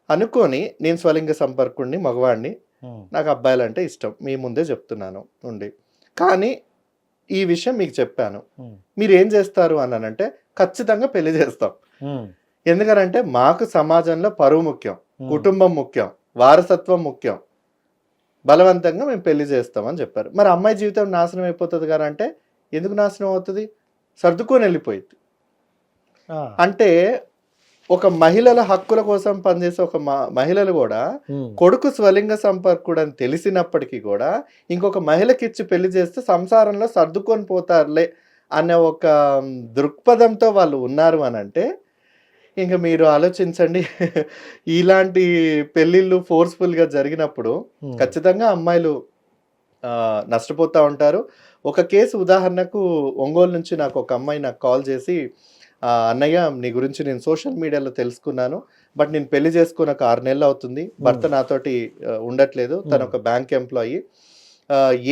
అనుకొని నేను స్వలింగ సంపర్కుడిని, మగవాడిని, నాకు అబ్బాయిలంటే ఇష్టం, మీ ముందే చెప్తున్నాను ఉండి, కానీ ఈ విషయం మీకు చెప్పాను, మీరు ఏం చేస్తారు అన్నానంటే ఖచ్చితంగా పెళ్లి చేస్తాం. ఎందుకనంటే మాకు సమాజంలో పరువు ముఖ్యం, కుటుంబం ముఖ్యం, వారసత్వం ముఖ్యం, బలవంతంగా మేము పెళ్లి చేస్తామని చెప్పారు. మరి అమ్మాయి జీవితం నాశనం అయిపోతుంది కదా అంటే ఎందుకు నాశనం అవుతుంది? సర్దుకొని వెళ్ళిపోయింది. అంటే ఒక మహిళల హక్కుల కోసం పనిచేసే ఒక మహిళలు కూడా కొడుకు స్వలింగ సంపర్కుడు అని తెలిసినప్పటికీ కూడా ఇంకొక మహిళకి ఇచ్చి పెళ్లి చేస్తే సంసారంలో సర్దుకొని పోతారులే అనే ఒక దృక్పథంతో వాళ్ళు ఉన్నారు అని అంటే ఇంకా మీరు ఆలోచించండి. ఇలాంటి పెళ్ళిళ్ళు ఫోర్స్ఫుల్గా జరిగినప్పుడు ఖచ్చితంగా అమ్మాయిలు నష్టపోతూ ఉంటారు. ఒక కేసు ఉదాహరణకు, ఒంగోలు నుంచి నాకు ఒక అమ్మాయి నాకు కాల్ చేసి, అన్నయ్య నీ గురించి నేను సోషల్ మీడియాలో తెలుసుకున్నాను, బట్ నేను పెళ్లి చేసుకుని ఒక 6 నెలలు అవుతుంది, భర్త నాతోటి ఉండట్లేదు, తను ఒక బ్యాంక్ ఎంప్లాయీ,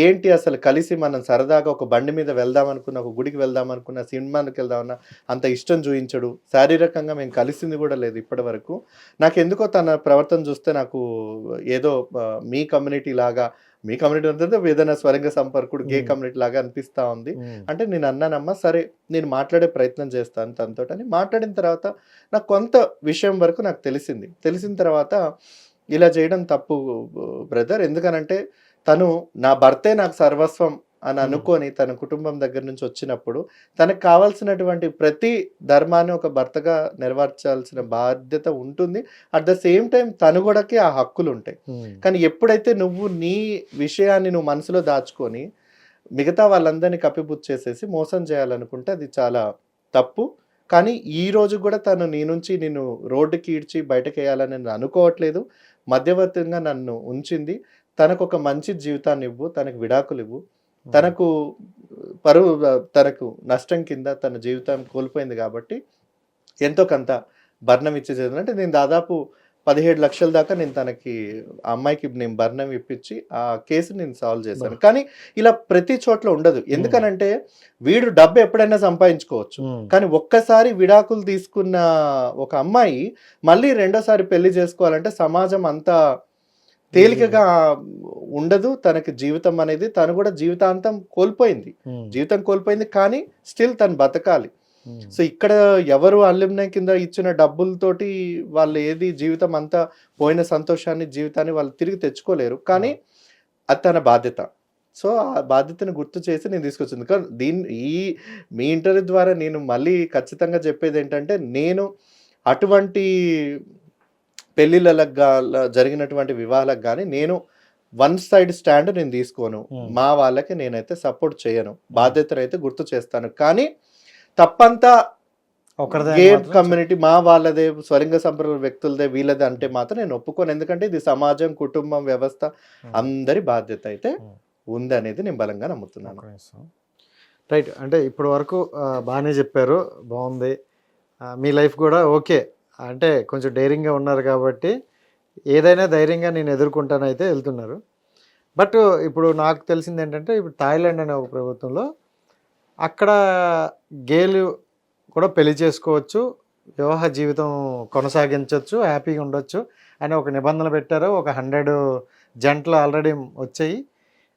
ఏంటి అసలు కలిసి మనం సరదాగా ఒక బండి మీద వెళ్దాం అనుకున్న, ఒక గుడికి వెళ్దాం అనుకున్న, సినిమాకి వెళ్దామన్నా అంత ఇష్టం చూయించడు, శారీరకంగా మేము కలిసింది కూడా లేదు ఇప్పటి వరకు, నాకు ఎందుకో తన ప్రవర్తన చూస్తే నాకు ఏదో మీ కమ్యూనిటీ లాగా, మీ కమ్యూనిటీ అంటే ఏదైనా స్వలింగ సంపర్కుడు గే కమ్యూనిటీ లాగా అనిపిస్తూ ఉంది అంటే నేను అన్నానమ్మా సరే నేను మాట్లాడే ప్రయత్నం చేస్తాను తనతో అని. మాట్లాడిన తర్వాత నాకు కొంత విషయం వరకు నాకు తెలిసిన తర్వాత ఇలా చేయడం తప్పు బ్రదర్, ఎందుకనంటే తను నా భర్తే నాకు సర్వస్వం అని అనుకొని తన కుటుంబం దగ్గర నుంచి వచ్చినప్పుడు తనకు కావాల్సినటువంటి ప్రతి ధర్మాన్ని ఒక భర్తగా నెరవేర్చాల్సిన బాధ్యత ఉంటుంది. అట్ ద సేమ్ టైం తను కూడాకి ఆ హక్కులు ఉంటాయి. కానీ ఎప్పుడైతే నువ్వు నీ విషయాన్ని నువ్వు మనసులో దాచుకొని మిగతా వాళ్ళందరినీ కప్పిపుచ్చేసేసి మోసం చేయాలనుకుంటే అది చాలా తప్పు. కానీ ఈ రోజు కూడా తను నీ నుంచి నిన్ను రోడ్డుకి ఈడ్చి బయటకు వేయాలని నేను అనుకోవట్లేదు. మధ్యవర్తిగా నన్ను ఉంచింది. తనకు ఒక మంచి జీవితాన్ని ఇవ్వు, తనకు విడాకులు ఇవ్వు, తనకు పరువు తనకు నష్టం కింద తన జీవితం కోల్పోయింది కాబట్టి ఎంతో కొంత భరణం ఇచ్చేసేది. అంటే నేను దాదాపు 17 లక్షల దాకా నేను తనకి ఆ అమ్మాయికి నేను భరణం ఇప్పించి ఆ కేసు నేను సాల్వ్ చేశాను. కానీ ఇలా ప్రతి చోట్ల ఉండదు. ఎందుకనంటే వీడు డబ్బు ఎప్పుడైనా సంపాదించుకోవచ్చు, కానీ ఒక్కసారి విడాకులు తీసుకున్న ఒక అమ్మాయి మళ్ళీ రెండోసారి పెళ్లి చేసుకోవాలంటే సమాజం అంతా తేలికగా ఉండదు. తనకి జీవితం అనేది తను కూడా జీవితాంతం కోల్పోయింది, జీవితం కోల్పోయింది, కానీ స్టిల్ తను బతకాలి. సో ఇక్కడ ఎవరు అల్లుమ్నై కింద ఇచ్చిన డబ్బులతోటి వాళ్ళు ఏది జీవితం అంతా పోయిన సంతోషాన్ని జీవితాన్ని వాళ్ళు తిరిగి తెచ్చుకోలేరు. కానీ అది తన బాధ్యత. సో ఆ బాధ్యతను గుర్తు చేసి నేను తీసుకొచ్చింది. కానీ మీ ఇంటర్వ్యూ ద్వారా నేను మళ్ళీ ఖచ్చితంగా చెప్పేది ఏంటంటే, నేను అటువంటి పెళ్ళిళ్ళకు జరిగినటువంటి వివాహాలకు కానీ నేను వన్ సైడ్ స్టాండ్ నేను తీసుకోను. మా వాళ్ళకి నేనైతే సపోర్ట్ చేయను, బాధ్యతను అయితే గుర్తు చేస్తాను. కానీ తప్పంతా గేమ్ కమ్యూనిటీ మా వాళ్ళదే, స్వలింగ సంప్రదాయ వ్యక్తులదే, వీళ్ళదే అంటే మాత్రం నేను ఒప్పుకోను. ఎందుకంటే ఇది సమాజం, కుటుంబం, వ్యవస్థ అందరి బాధ్యత అయితే ఉంది అనేది నేను బలంగా నమ్ముతున్నాను. రైట్. అంటే ఇప్పటి వరకు బాగానే చెప్పారు, బాగుంది. మీ లైఫ్ కూడా ఓకే, అంటే కొంచెం ధైర్యంగా ఉన్నారు కాబట్టి ఏదైనా ధైర్యంగా నేను ఎదుర్కొంటానైతే వెళ్తున్నారు. బట్ ఇప్పుడు నాకు తెలిసింది ఏంటంటే, ఇప్పుడు థాయిలాండ్ అనే ఒక ప్రభుత్వంలో అక్కడ గేలు కూడా పెళ్లి చేసుకోవచ్చు, వివాహ జీవితం కొనసాగించవచ్చు, హ్యాపీగా ఉండొచ్చు అని ఒక నిబంధన పెట్టారు. ఒక 100 జంటలు ఆల్రెడీ వచ్చాయి.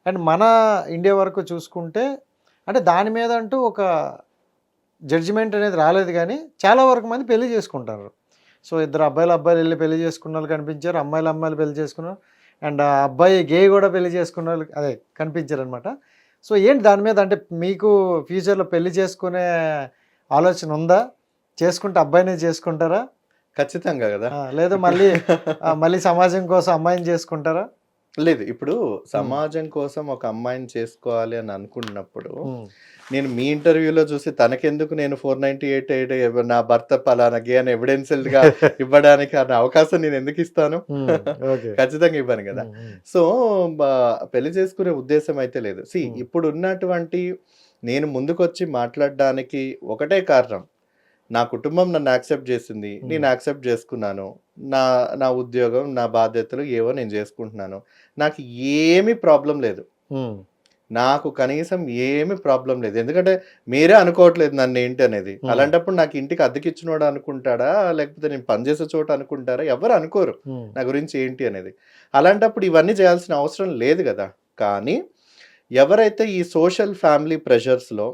అండ్ మన ఇండియా వరకు చూసుకుంటే అంటే దాని మీద అంటూ ఒక జడ్జిమెంట్ అనేది రాలేదు, కానీ చాలా వరకు మంది పెళ్లి చేసుకుంటారు. సో ఇద్దరు అబ్బాయిలు వెళ్ళి పెళ్లి చేసుకున్న వాళ్ళు కనిపించారు, అమ్మాయిలు పెళ్లి చేసుకున్నారు. అండ్ ఆ అబ్బాయి గే కూడా పెళ్లి చేసుకున్న వాళ్ళు అదే కనిపించారు అనమాట. సో ఏంటి దాని మీద, అంటే మీకు ఫ్యూచర్లో పెళ్లి చేసుకునే ఆలోచన ఉందా? చేసుకుంటే అబ్బాయినే చేసుకుంటారా? ఖచ్చితంగా కదా. లేదా మళ్ళీ సమాజం కోసం అమ్మాయిని చేసుకుంటారా? లేదు, ఇప్పుడు సమాజం కోసం ఒక అమ్మాయిని చేసుకోవాలి అని అనుకున్నప్పుడు నేను మీ ఇంటర్వ్యూలో చూసి తనకెందుకు నేను 498 నా భర్త పలానా గే అని ఎవిడెన్షియల్ గా ఇవ్వడానికి అనే అవకాశం నేను ఎందుకు ఇస్తాను? ఖచ్చితంగా ఇవ్వను కదా. సో పెళ్లి చేసుకునే ఉద్దేశం అయితే లేదు. ఇప్పుడు ఉన్నటువంటి నేను ముందుకొచ్చి మాట్లాడడానికి ఒకటే కారణం, నా కుటుంబం నన్ను యాక్సెప్ట్ చేసింది, నేను యాక్సెప్ట్ చేసుకున్నాను. నా ఉద్యోగం, నా బాధ్యతలు ఏవో నేను చేసుకుంటున్నాను. నాకు ఏమీ ప్రాబ్లం లేదు, నాకు కనీసం ఏమి ప్రాబ్లం లేదు. ఎందుకంటే మీరే అనుకోవట్లేదు నన్ను ఏంటి అనేది. అలాంటప్పుడు నాకు ఇంటికి అద్దెకిచ్చినోడు అనుకుంటాడా, లేకపోతే నేను పనిచేసే చోట అనుకుంటారా? ఎవరు అనుకోరు నా గురించి ఏంటి అనేది. అలాంటప్పుడు ఇవన్నీ చేయాల్సిన అవసరం లేదు కదా. కానీ ఎవరైతే ఈ సోషల్ ఫ్యామిలీ ప్రెషర్స్లో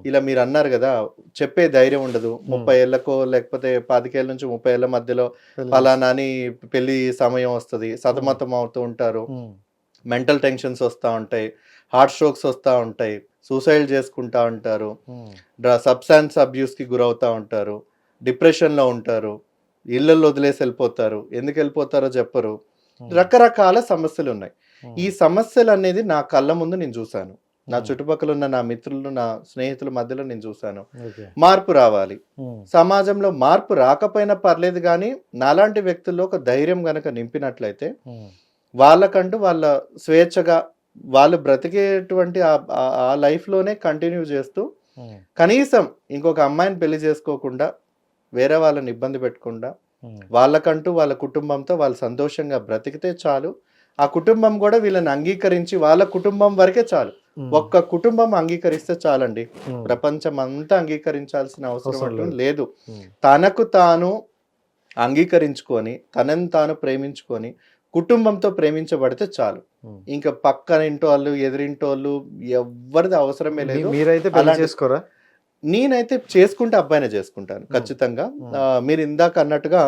ఇలా మీరు అన్నారు కదా, చెప్పే ధైర్యం ఉండదు, 30 ఏళ్ళకో లేకపోతే 25 ఏళ్ళ నుంచి 30 ఏళ్ళ మధ్యలో ఫలానా అని పెళ్లి సమయం వస్తుంది, సతమతం అవుతూ ఉంటారు, మెంటల్ టెన్షన్స్ వస్తూ ఉంటాయి, హార్ట్ స్ట్రోక్స్ వస్తూ ఉంటాయి, సూసైడ్ చేసుకుంటా ఉంటారు, సబ్స్టాన్స్ అబ్యూస్కి గురవుతూ ఉంటారు, డిప్రెషన్లో ఉంటారు, ఇళ్ళల్లో వదిలేసి వెళ్ళిపోతారు. ఎందుకు వెళ్ళిపోతారో చెప్పరు. రకరకాల సమస్యలు ఉన్నాయి. ఈ సమస్యలు అనేది నా కళ్ళ ముందు నేను చూశాను, నా చుట్టుపక్కల ఉన్న నా మిత్రులు, నా స్నేహితుల మధ్యలో నేను చూశాను. మార్పు రావాలి, సమాజంలో మార్పు రాకపోయినా పర్లేదు, కానీ నాలాంటి వ్యక్తుల్లో ఒక ధైర్యం గనక నింపినట్లయితే వాళ్ళకంటూ వాళ్ళ స్వేచ్ఛగా వాళ్ళు బ్రతికేటువంటి ఆ లైఫ్లోనే కంటిన్యూ చేస్తూ కనీసం ఇంకొక అమ్మాయిని పెళ్లి చేసుకోకుండా, వేరే వాళ్ళని ఇబ్బంది పెట్టకుండా, వాళ్ళకంటూ వాళ్ళ కుటుంబంతో వాళ్ళు సంతోషంగా బ్రతికితే చాలు. ఆ కుటుంబం కూడా వీళ్ళని అంగీకరించి వాళ్ళ కుటుంబం వరకే చాలు. ఒక్క కుటుంబం అంగీకరిస్తే చాలండి, ప్రపంచం అంతా అంగీకరించాల్సిన అవసరం లేదు. తనకు తాను అంగీకరించుకొని, తనని తాను ప్రేమించుకొని, కుటుంబంతో ప్రేమించబడితే చాలు. ఇంకా పక్కన ఇంటోళ్ళు, ఎదురింటోళ్ళు ఎవరిది అవసరమే లేదు. మీరైతే చేసుకోరా? నేనైతే చేసుకుంటే అబ్బాయినే చేసుకుంటాను ఖచ్చితంగా. మీరు ఇందాక అన్నట్టుగా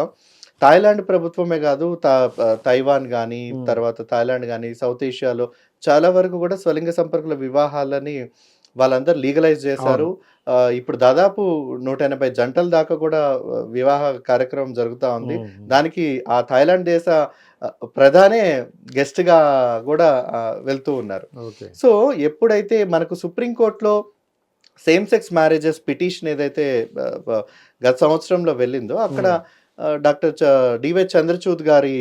థాయిలాండ్ ప్రభుత్వమే కాదు, తైవాన్ కానీ, తర్వాత థాయిలాండ్ కానీ, సౌత్ ఏషియాలో చాలా వరకు కూడా స్వలింగ సంపర్కుల వివాహాలని వాళ్ళందరూ లీగలైజ్ చేశారు. ఇప్పుడు దాదాపు 180 జంటల దాకా కూడా వివాహ కార్యక్రమం జరుగుతూ ఉంది. దానికి ఆ థాయిలాండ్ దేశ ప్రధానే గెస్ట్ గా కూడా వెళ్తూ ఉన్నారు. సో ఎప్పుడైతే మనకు సుప్రీంకోర్టులో సేమ్ సెక్స్ మ్యారేజెస్ పిటిషన్ ఏదైతే గత సంవత్సరంలో వెళ్ళిందో, అక్కడ డాక్టర్ డివై చంద్రచూడ్ గారి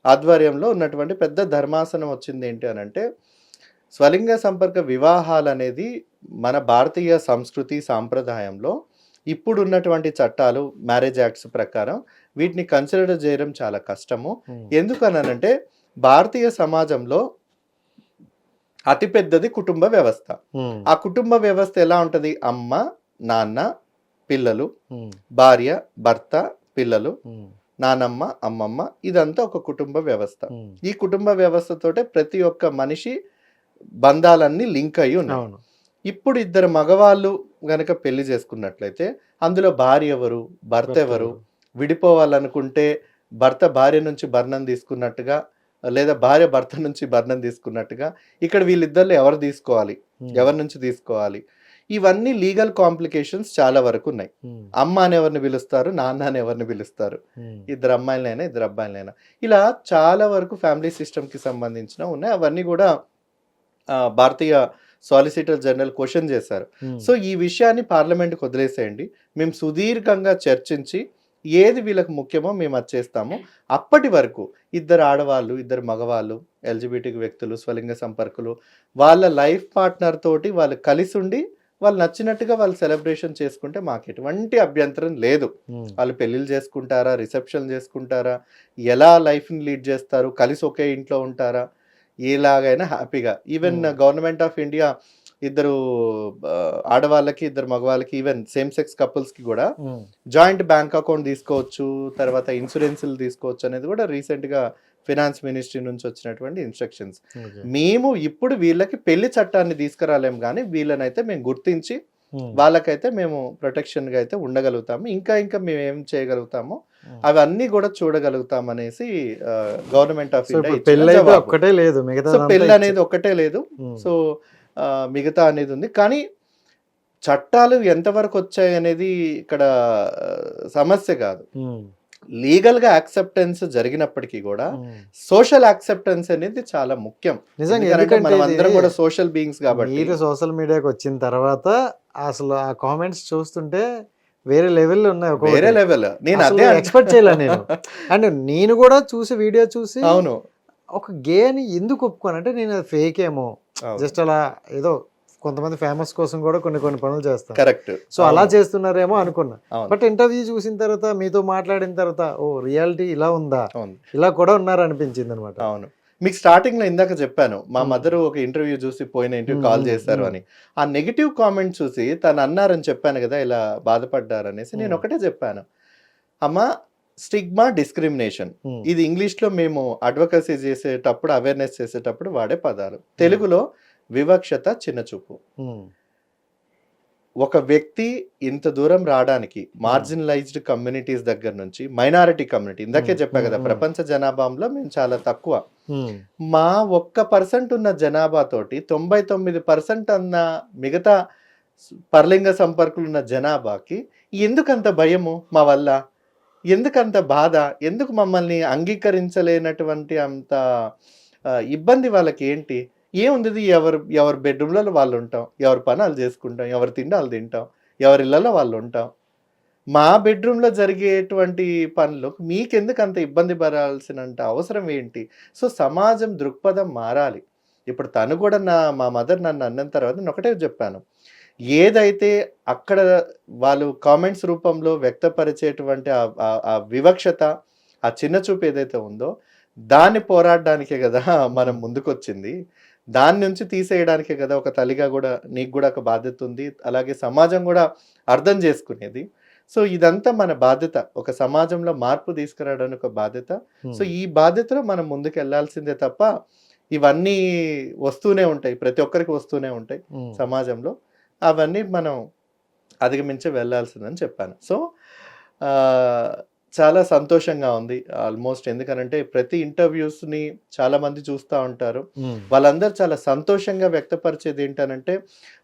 ఆధ్వర్యంలో ఉన్నటువంటి పెద్ద ధర్మాసనం వచ్చింది ఏంటి అని అంటే, స్వలింగ సంపర్క వివాహాలు అనేది మన భారతీయ సంస్కృతి సాంప్రదాయంలో ఇప్పుడు ఉన్నటువంటి చట్టాలు మ్యారేజ్ యాక్ట్స్ ప్రకారం వీటిని కన్సిడర్ చేయడం చాలా కష్టము. ఎందుకనంటే భారతీయ సమాజంలో అతిపెద్దది కుటుంబ వ్యవస్థ. ఆ కుటుంబ వ్యవస్థ ఎలా ఉంటది? అమ్మ, నాన్న, పిల్లలు, భార్య, భర్త, పిల్లలు, నానమ్మ, అమ్మమ్మ, ఇదంతా ఒక కుటుంబ వ్యవస్థ. ఈ కుటుంబ వ్యవస్థతోటే ప్రతి ఒక్క మనిషి బంధాలన్నీ లింక్ అయి ఉన్నాయి. ఇప్పుడు ఇద్దరు మగవాళ్ళు గనక పెళ్లి చేసుకున్నట్లయితే అందులో భార్య ఎవరు, భర్త ఎవరు, విడిపోవాలనుకుంటే భర్త భార్య నుంచి భరణం తీసుకున్నట్టుగా, లేదా భార్య భర్త నుంచి భరణం తీసుకున్నట్టుగా ఇక్కడ వీళ్ళిద్దరిలో ఎవరు తీసుకోవాలి, ఎవరి నుంచి తీసుకోవాలి, ఇవన్నీ లీగల్ కాంప్లికేషన్స్ చాలా వరకు ఉన్నాయి. అమ్మ అని ఎవరిని పిలుస్తారు, నాన్న అని ఎవరిని పిలుస్తారు, ఇద్దరు అమ్మాయిలైనా ఇద్దరు అబ్బాయిలైనా, ఇలా చాలా వరకు ఫ్యామిలీ సిస్టమ్కి సంబంధించిన ఉన్నాయి. అవన్నీ కూడా భారతీయ సాలిసిటర్ జనరల్ క్వశ్చన్ చేశారు. సో ఈ విషయాన్ని పార్లమెంట్కి వదిలేసేయండి, మేము సుదీర్ఘంగా చర్చించి ఏది వీళ్ళకి ముఖ్యమో మేము అది చేస్తాము. అప్పటి వరకు ఇద్దరు ఆడవాళ్ళు, ఇద్దరు మగవాళ్ళు, ఎల్జిబిటీ వ్యక్తులు, స్వలింగ సంపర్కులు వాళ్ళ లైఫ్ పార్ట్నర్ తోటి వాళ్ళు కలిసి ఉండి వాళ్ళు నచ్చినట్టుగా వాళ్ళు సెలబ్రేషన్ చేసుకుంటే మాకు ఎటువంటి అభ్యంతరం లేదు. వాళ్ళు పెళ్ళిళ్ళు చేసుకుంటారా, రిసెప్షన్ చేసుకుంటారా, ఎలా లైఫ్ని లీడ్ చేస్తారు, కలిసి ఒకే ఇంట్లో ఉంటారా, ఎలాగైనా హ్యాపీగా. ఈవెన్ గవర్నమెంట్ ఆఫ్ ఇండియా ఇద్దరు ఆడవాళ్ళకి ఇద్దరు మగవాళ్ళకి ఈవెన్ సేమ్ సెక్స్ కపుల్స్ కి కూడా జాయింట్ బ్యాంక్ అకౌంట్ తీసుకోవచ్చు, తర్వాత ఇన్సూరెన్స్లు తీసుకోవచ్చు అనేది కూడా రీసెంట్ గా ఫినాన్స్ మినిస్ట్రీ నుంచి వచ్చినటువంటి ఇన్స్ట్రక్షన్స్. మేము ఇప్పుడు వీళ్ళకి పెళ్లి చట్టాన్ని తీసుకురాలేము, కానీ వీళ్ళనైతే మేము గుర్తించి వాళ్ళకైతే మేము ప్రొటెక్షన్ గా అయితే ఉండగలుగుతాము. ఇంకా మేము ఏం చేయగలుగుతామో అవన్నీ కూడా చూడగలుగుతాం అనేసి గవర్నమెంట్ ఆఫ్ ఇండియా పెళ్లి అనేది ఒక్కటే లేదు. సో మిగతా అనేది ఉంది. కానీ చట్టాలు ఎంతవరకు వచ్చాయి అనేది ఇక్కడ సమస్య కాదు. లీగల్ గా యాక్సెప్టెన్స్ జరిగినప్పటికీ కూడా సోషల్ యాక్సెప్టెన్స్ అనేది చాలా ముఖ్యం. నిజంగా మనం అందరం కూడా సోషల్ బీయింగ్స్ కాబట్టి. మీరు సోషల్ మీడియాకి వచ్చిన తర్వాత అసలు ఆ కామెంట్స్ చూస్తుంటే వేరే లెవెల్ ఉన్నాయి, వేరే లెవెల్. నేను అదే ఎక్స్పెక్ట్ చేయలే నేను. అండ్ నేను కూడా చూసి వీడియో చూసి అవును ఒక గే అని ఎందుకు ఒప్పుకోను అంటే నేను అది ఫేక్ ఏమో, జస్ట్ అలా ఏదో కొంతమంది ఫేమస్ కోసం కూడా కొన్ని పనులు చేస్తారు. కరెక్ట్. సో అలా చేస్తున్నారేమో అనుకున్నా. బట్ ఇంటర్వ్యూ చూసిన తర్వాత, మీతో మాట్లాడిన తర్వాత, ఓ రియాలిటీ ఇలా ఉందా, ఇలా కూడా ఉన్నారు అనిపించింది అనమాట. అవును. మీకు స్టార్టింగ్ లో ఇందాక చెప్పాను, మా మదర్ ఒక ఇంటర్వ్యూ చూసి పోయిన ఇంటర్వ్యూ కాల్ చేశారు అని. ఆ నెగిటివ్ కామెంట్ చూసి తను అన్నారని చెప్పాను కదా, ఇలా బాధపడ్డారు అనేసి. నేను ఒకటే చెప్పాను, అమ్మా స్టిగ్మా, డిస్క్రిమినేషన్, ఇది ఇంగ్లీష్ లో మేము అడ్వకసీ చేసేటప్పుడు, అవేర్నెస్ చేసేటప్పుడు వాడే పదాలు. తెలుగులో వివక్షత, చిన్నచూపు. ఒక వ్యక్తి ఇంత దూరం రావడానికి మార్జినలైజ్డ్ కమ్యూనిటీస్ దగ్గర నుంచి మైనారిటీ కమ్యూనిటీ, ఇందాకే చెప్పా కదా, ప్రపంచ జనాభాలో మేము చాలా తక్కువ. మా 1% ఉన్న జనాభా తోటి 99% అన్న మిగతా పరలింగ సంపర్కులు ఉన్న జనాభాకి ఎందుకంత భయము మా వల్ల, ఎందుకంత బాధ, ఎందుకు మమ్మల్ని అంగీకరించలేనటువంటి అంత ఇబ్బంది వాళ్ళకి ఏంటి? ఏముంది, ఎవరి బెడ్రూమ్లలో వాళ్ళు ఉంటాం, ఎవరి పని వాళ్ళు చేసుకుంటాం, ఎవరి తిండి వాళ్ళు తింటాం, ఎవరి ఇళ్లలో వాళ్ళు ఉంటాం. మా బెడ్రూమ్లో జరిగేటువంటి పనులు మీకెందుకు అంత ఇబ్బంది పడాల్సినంత అవసరం ఏంటి? సో సమాజం దృక్పథం మారాలి. ఇప్పుడు తను కూడా మా మదర్ నన్ను అన్న తర్వాత నేను ఒకటే చెప్పాను, ఏదైతే అక్కడ వాళ్ళు కామెంట్స్ రూపంలో వ్యక్తపరిచేటువంటి ఆ వివక్షత, ఆ చిన్న చూపు ఏదైతే ఉందో దాన్ని పోరాడడానికే కదా మనం ముందుకొచ్చింది. దాని నుంచి తీసేయడానికే కదా ఒక తల్లిగా కూడా నీకు కూడా ఒక బాధ్యత ఉంది, అలాగే సమాజం కూడా అర్థం చేసుకునేది. సో ఇదంతా మన బాధ్యత, ఒక సమాజంలో మార్పు తీసుకురావడానికి ఒక బాధ్యత. సో ఈ బాధ్యతలో మనం ముందుకు వెళ్ళాల్సిందే తప్ప ఇవన్నీ వస్తూనే ఉంటాయి, ప్రతి ఒక్కరికి వస్తూనే ఉంటాయి సమాజంలో. అవన్నీ మనం అధిగమించి వెళ్ళాల్సిందని చెప్పాను. సో చాలా సంతోషంగా ఉంది ఆల్మోస్ట్, ఎందుకనంటే ప్రతి ఇంటర్వ్యూస్ని చాలా మంది చూస్తూ ఉంటారు. వాళ్ళందరూ చాలా సంతోషంగా వ్యక్తపరిచేది ఏంటనంటే,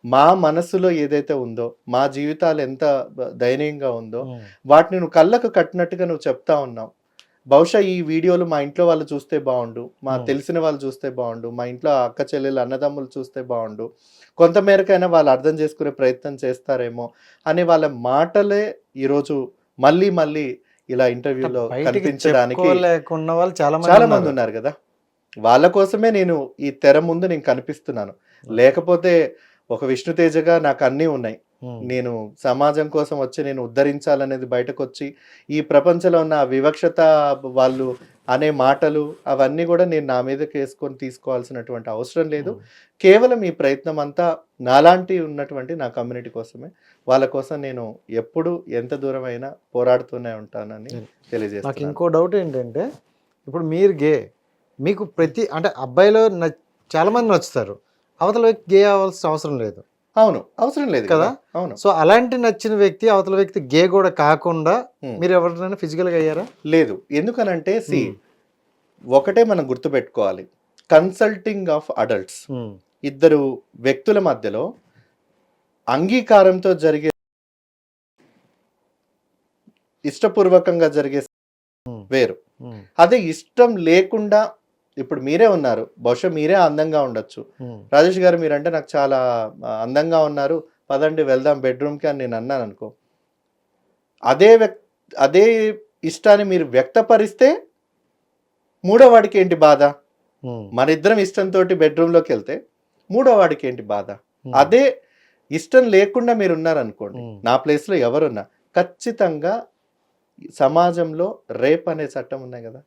మా మనసులో ఏదైతే ఉందో, మా జీవితాలు ఎంత దయనీయంగా ఉందో వాటిని నువ్వు కళ్ళకు కట్టినట్టుగా నువ్వు చెప్తా ఉన్నావు. బహుశా ఈ వీడియోలు మా ఇంట్లో వాళ్ళు చూస్తే బాగుండు, మా తెలిసిన వాళ్ళు చూస్తే బాగుండు, మా ఇంట్లో అక్క చెల్లెలు అన్నదమ్ములు చూస్తే బాగుండు, కొంతమేరకైనా వాళ్ళు అర్థం చేసుకునే ప్రయత్నం చేస్తారేమో అనే వాళ్ళ మాటలే ఈరోజు మళ్ళీ మళ్ళీ ఇలా ఇంటర్వ్యూలో బయటికి కనిపించడానికి చెప్పుకోలేకున్న వాళ్ళు చాలా చాలా మంది మంది ఉన్నారు కదా. వాళ్ళ కోసమే నేను ఈ తెర ముందు నేను కనిపిస్తున్నాను. లేకపోతే ఒక విష్ణుతేజగా నాకు అన్నీ ఉన్నాయి. నేను సమాజం కోసం వచ్చి నేను ఉద్ధరించాలనేది బయటకు వచ్చి ఈ ప్రపంచంలో ఉన్న వివక్షత వాళ్ళు అనే మాటలు అవన్నీ కూడా నేను నా మీదకి వేసుకొని తీసుకోవాల్సినటువంటి అవసరం లేదు. కేవలం ఈ ప్రయత్నం అంతా నాలాంటి ఉన్నటువంటి నా కమ్యూనిటీ కోసమే. వాళ్ళ కోసం నేను ఎప్పుడు ఎంత దూరం అయినా పోరాడుతూనే ఉంటానని నాకు తెలియజేస్తాను. ఇంకో డౌట్ ఏంటంటే, ఇప్పుడు మీరు గే, మీకు అంటే అబ్బాయిలో చాలా మంది నచ్చుతారు, అవతల వ్యక్తి గే అవ్వాల్సిన అవసరం లేదు అవును, అవసరం లేదు కదా. అవును. సో అలాంటి నచ్చిన వ్యక్తి అవతల వ్యక్తి గే కూడా కాకుండా మీరు ఎవరినైనా ఫిజికల్గా అయ్యారా? లేదు. ఎందుకనంటే ఒకటే మనం గుర్తుపెట్టుకోవాలి, కన్సల్టింగ్ ఆఫ్ అడల్ట్స్, ఇద్దరు వ్యక్తుల మధ్యలో అంగీకారంతో జరిగే, ఇష్టపూర్వకంగా జరిగే వేరు. అదే ఇష్టం లేకుండా, ఇప్పుడు మీరే ఉన్నారు, బహుశా మీరే అందంగా ఉండొచ్చు, రాజేష్ గారు మీరంటే నాకు చాలా అందంగా ఉన్నారు, పదండి వెళ్దాం బెడ్రూమ్కి అని నేను అన్నాను అనుకో, అదే ఇష్టాన్ని మీరు వ్యక్తపరిస్తే మూడో వాడికి ఏంటి బాధ? మన ఇద్దరం ఇష్టంతో బెడ్రూమ్లోకి వెళ్తే మూడో వాడికి ఏంటి బాధ? అదే ఇష్టం లేకుండా మీరు ఉన్నారనుకోండి, నా ప్లేస్లో ఎవరున్నా, ఖచ్చితంగా సమాజంలో రేప్ అనే చట్టం ఉన్నాయి కదా,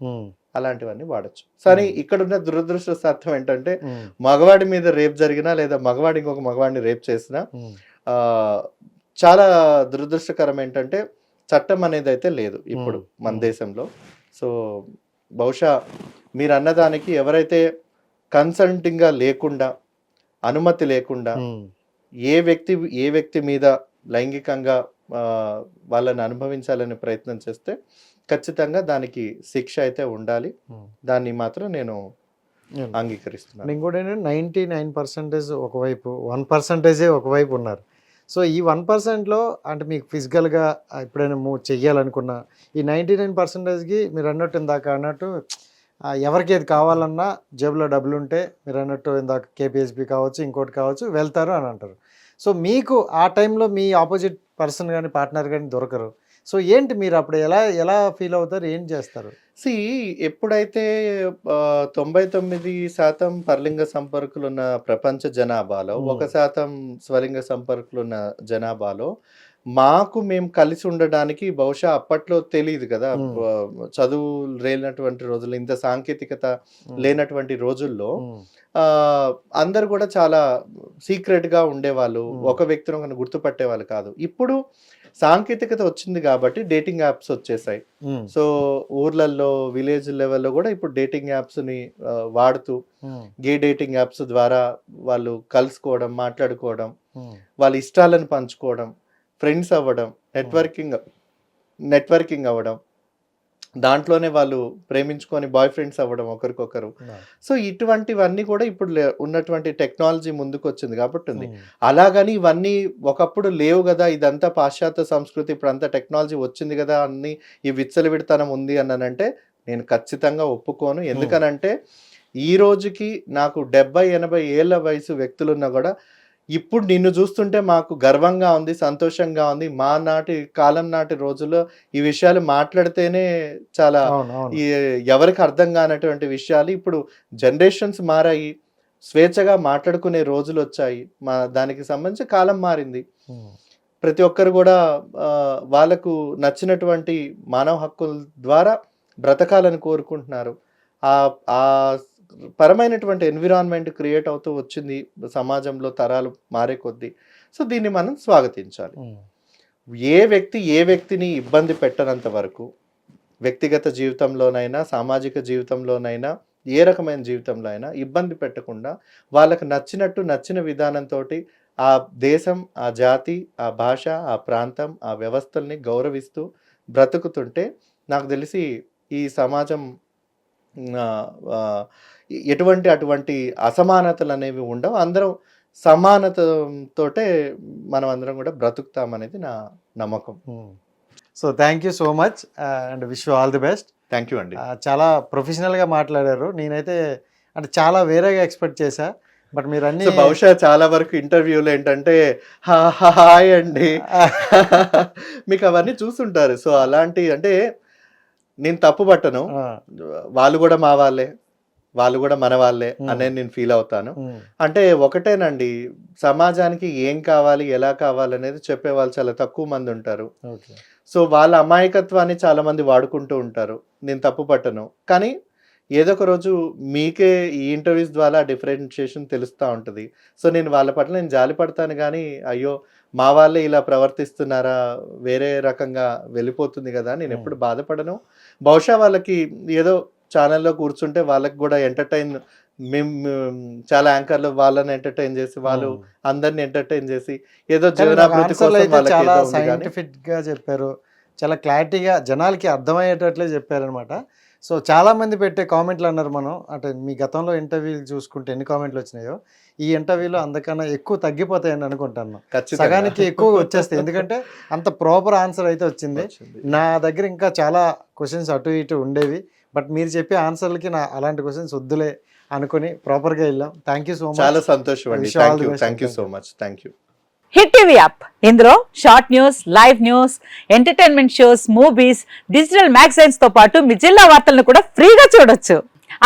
అలాంటివన్నీ వాడచ్చు. సరే, ఇక్కడున్న దురదృష్టశాతం ఏంటంటే, మగవాడి మీద రేప్ జరిగినా లేదా మగవాడి ఇంకొక మగవాడిని రేప్ చేసినా చాలా దురదృష్టకరం ఏంటంటే చట్టం అనేది అయితే లేదు ఇప్పుడు మన దేశంలో. సో బహుశా మీరు అన్నదానికి ఎవరైతే కన్సల్టింగ్గా లేకుండా, అనుమతి లేకుండా ఏ వ్యక్తి మీద లైంగికంగా వాళ్ళని అనుభవించాలనే ప్రయత్నం చేస్తే ఖచ్చితంగా దానికి శిక్ష అయితే ఉండాలి. దాన్ని మాత్రం నేను అంగీకరిస్తున్నాను. ఇంకోటి ఏంటంటే 99% ఒకవైపు, 1% ఒకవైపు ఉన్నారు. సో ఈ 1%లో అంటే మీకు ఫిజికల్గా ఎప్పుడైనా మూవ్ చెయ్యాలనుకున్నా, ఈ 99%కి మీరు అన్నట్టు ఇందాక అన్నట్టు ఎవరికి ఏది కావాలన్నా జేబులో డబ్బులు ఉంటే, మీరు అన్నట్టు ఇందాక కేపీహెచ్బి కావచ్చు, ఇంకోటి కావచ్చు, వెళ్తారు అని అంటారు. సో మీకు ఆ టైంలో మీ ఆపోజిట్ పర్సన్ కానీ పార్ట్నర్ కానీ దొరకరు. సో ఏంటి మీరు అప్పుడు ఎలా ఫీల్ అవుతారు, ఏం చేస్తారు? ఎప్పుడైతే 99% పరలింగ సంపర్కులు ఉన్న ప్రపంచ జనాభాలో 1% స్వలింగ సంపర్కులు ఉన్న జనాభాలో మేము కలిసి ఉండడానికి బహుశా అప్పట్లో తెలియదు కదా, చదువు లేనటువంటి రోజుల్లో, ఇంత సాంకేతికత లేనటువంటి రోజుల్లో అందరు కూడా చాలా సీక్రెట్గా ఉండేవాళ్ళు, ఒక వ్యక్తిని ఒకరిని గుర్తుపట్టేవాళ్ళు కాదు. ఇప్పుడు సాంకేతికత వచ్చింది కాబట్టి డేటింగ్ యాప్స్ వచ్చేసాయి. సో ఊర్లలో, విలేజ్ లెవెల్లో కూడా ఇప్పుడు డేటింగ్ యాప్స్ని వాడుతూ గే డేటింగ్ యాప్స్ ద్వారా వాళ్ళు కలుసుకోవడం, మాట్లాడుకోవడం, వాళ్ళ ఇష్టాలను పంచుకోవడం, ఫ్రెండ్స్ అవ్వడం, నెట్వర్కింగ్ అవ్వడం, దాంట్లోనే వాళ్ళు ప్రేమించుకొని బాయ్ ఫ్రెండ్స్ అవ్వడం ఒకరికొకరు. సో ఇటువంటివన్నీ కూడా ఇప్పుడు ఉన్నటువంటి టెక్నాలజీ ముందుకు వచ్చింది కాబట్టి ఉంది. అలాగని ఇవన్నీ ఒకప్పుడు లేవు కదా, ఇదంతా పాశ్చాత్య సంస్కృతి, ఇప్పుడు అంతా టెక్నాలజీ వచ్చింది కదా అన్ని ఈ విచ్చలవిడితనం ఉంది అన్నానంటే నేను ఖచ్చితంగా ఒప్పుకోను. ఎందుకనంటే ఈ రోజుకి నాకు 70-80 ఏళ్ళ వయసు వ్యక్తులున్నా కూడా ఇప్పుడు నిన్ను చూస్తుంటే మాకు గర్వంగా ఉంది, సంతోషంగా ఉంది. మా కాలం నాటి రోజుల్లో ఈ విషయాలు మాట్లాడితేనే చాలా ఎవరికి అర్థం కానటువంటి విషయాలు ఇప్పుడు జనరేషన్స్ మారాయి, స్వేచ్ఛగా మాట్లాడుకునే రోజులు వచ్చాయి. దానికి సంబంధించి కాలం మారింది. ప్రతి ఒక్కరు కూడా వాళ్ళకు నచ్చినటువంటి మానవ హక్కుల ద్వారా బ్రతకాలని కోరుకుంటున్నారు. ఆ పరమైనటువంటి ఎన్విరాన్మెంట్ క్రియేట్ అవుతూ వచ్చింది సమాజంలో తరాలు మారే కొద్దీ. సో దీన్ని మనం స్వాగతించాలి. ఏ వ్యక్తిని ఇబ్బంది పెట్టనంత వరకు, వ్యక్తిగత జీవితంలోనైనా, సామాజిక జీవితంలోనైనా, ఏ రకమైన జీవితంలో అయినా ఇబ్బంది పెట్టకుండా వాళ్ళకు నచ్చిన విధానంతో ఆ దేశం, ఆ జాతి, ఆ భాష, ఆ ప్రాంతం, ఆ వ్యవస్థల్ని గౌరవిస్తూ బ్రతుకుతుంటే నాకు తెలిసి ఈ సమాజం అటువంటి అసమానతలు అనేవి ఉండవు. అందరం సమానతతోటే మనం అందరం కూడా బ్రతుకుతామనేది నా నమ్మకం. So thank you so much and wish you all the best. Thank you అండి. చాలా ప్రొఫెషనల్గా మాట్లాడారు. నేనైతే అంటే చాలా వేరేగా ఎక్స్పెక్ట్ చేశా. బట్ మీరు అన్ని సో బహుశా చాలా వరకు ఇంటర్వ్యూలు ఏంటంటే హాయ్ అండి మీకు అవన్నీ చూస్తుంటారు. సో అలాంటి అంటే నేను తప్పు పట్టను, వాళ్ళు కూడా మా వాళ్ళే, వాళ్ళు కూడా మన వాళ్ళే అనేది నేను ఫీల్ అవుతాను. అంటే ఒకటేనండి, సమాజానికి ఏం కావాలి ఎలా కావాలి అనేది చెప్పే వాళ్ళు చాలా తక్కువ మంది ఉంటారు. సో వాళ్ళ అమాయకత్వాన్ని చాలా మంది వాడుకుంటూ ఉంటారు. నేను తప్పు పట్టను, కానీ ఏదో ఒక రోజు మీకే ఈ ఇంటర్వ్యూస్ ద్వారా డిఫరెన్షియేషన్ తెలుస్తూ ఉంటుంది. సో నేను వాళ్ళ పట్ల నేను జాలి పడతాను, కానీ అయ్యో మా వాళ్ళే ఇలా ప్రవర్తిస్తున్నారా, వేరే రకంగా వెళ్ళిపోతుంది కదా నేను ఎప్పుడు బాధపడను. బహుశా వాళ్ళకి ఏదో ఛానల్లో కూర్చుంటే వాళ్ళకి కూడా ఎంటర్టైన్, మేము చాలా యాంకర్లు వాళ్ళని ఎంటర్టైన్ చేసి, వాళ్ళు అందరిని ఎంటర్టైన్ చేసి ఏదో జీవనాభివృద్ధి కోసం వాళ్ళకి చాలా ఏదో ఉంది కానీ సైంటిఫిక్ గా చెప్పారు, చాలా క్లారిటీగా జనాలకి అర్థమయ్యేటట్లే చెప్పారనమాట. సో చాలా మంది పెట్టే కామెంట్లు అన్నారు, మనం అంటే మీ గతంలో ఇంటర్వ్యూలు చూసుకుంటే ఎన్ని కామెంట్లు వచ్చినాయో ఈ ఇంటర్వ్యూలో అందుకన్నా ఎక్కువ తగ్గిపోతాయని అనుకుంటాను. ఖచ్చితంగా సగానికి ఎక్కువ వచ్చేస్తాయి, ఎందుకంటే అంత ప్రాపర్ ఆన్సర్ అయితే వచ్చింది. నా దగ్గర ఇంకా చాలా క్వశ్చన్స్ అటు ఇటు ఉండేవి, బట్ మీరు చెప్పే ఆన్సర్లకి నా అలాంటి క్వశ్చన్స్ వద్దులే అనుకుని ప్రాపర్గా వెళ్ళాం. Thank you so much. చాలా సంతోషం అండి. Thank you so much. Thank you. Hit TV app, ఇందులో short news, live news, entertainment shows, movies, digital magazines తో పాటు మీ జిల్లా వార్తలను కూడా ఫ్రీగా చూడొచ్చు.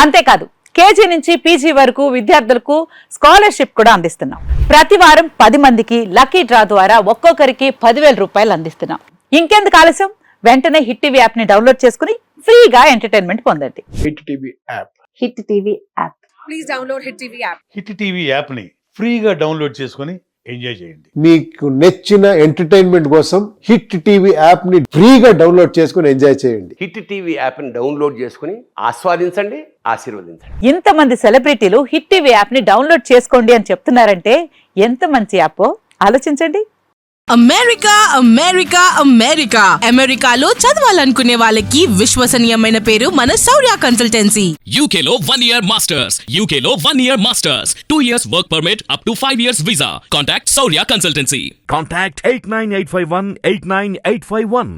అంతేకాదు కేజీ నుంచి పీజీ వరకు విద్యార్థులకు స్కాలర్షిప్ కూడా అందిస్తున్నాం. ప్రతి వారం 10 మందికి లక్కీ డ్రా ద్వారా ఒక్కొక్కరికి 10,000 రూపాయలు అందిస్తున్నాం. ఇంకెందుకు ఆలస్యం, వెంటనే హిట్ టీవీ యాప్ ని డౌన్లోడ్ చేసుకుని ఫ్రీగా ఎంటర్టైన్మెంట్ పొందండి. Hit TV app. Hit TV app. Please download Hit TV app. Hit TV యాప్ని ఫ్రీగా డౌన్లోడ్ చేసుకొని ఎంజాయ్ చేయండి. మీకు నచ్చిన ఎంటర్టైన్మెంట్ కోసం హిట్ టీవీ యాప్ ని ఫ్రీగా డౌన్లోడ్ చేసుకుని ఎంజాయ్ చేయండి. హిట్ టీవీ యాప్ని డౌన్లోడ్ చేసుకుని ఆస్వాదించండి, ఆశీర్వదించండి. ఇంతమంది సెలబ్రిటీలు హిట్ టీవీ యాప్ ని డౌన్లోడ్ చేసుకోండి అని చెప్తున్నారంటే ఎంత మంచి యాప్ ఆలోచించండి. అమెరికా అమెరికా అమెరికా అమెరికాలో చదవాలనుకునే వాళ్ళకి విశ్వసనీయమైన పేరు మన శౌర్య కన్సల్టెన్సీ. UK లో 1 year masters. UK లో 1 year masters. 2 years work permit up to 5 years visa. Contact Saurya Consultancy. Contact 89851 89851.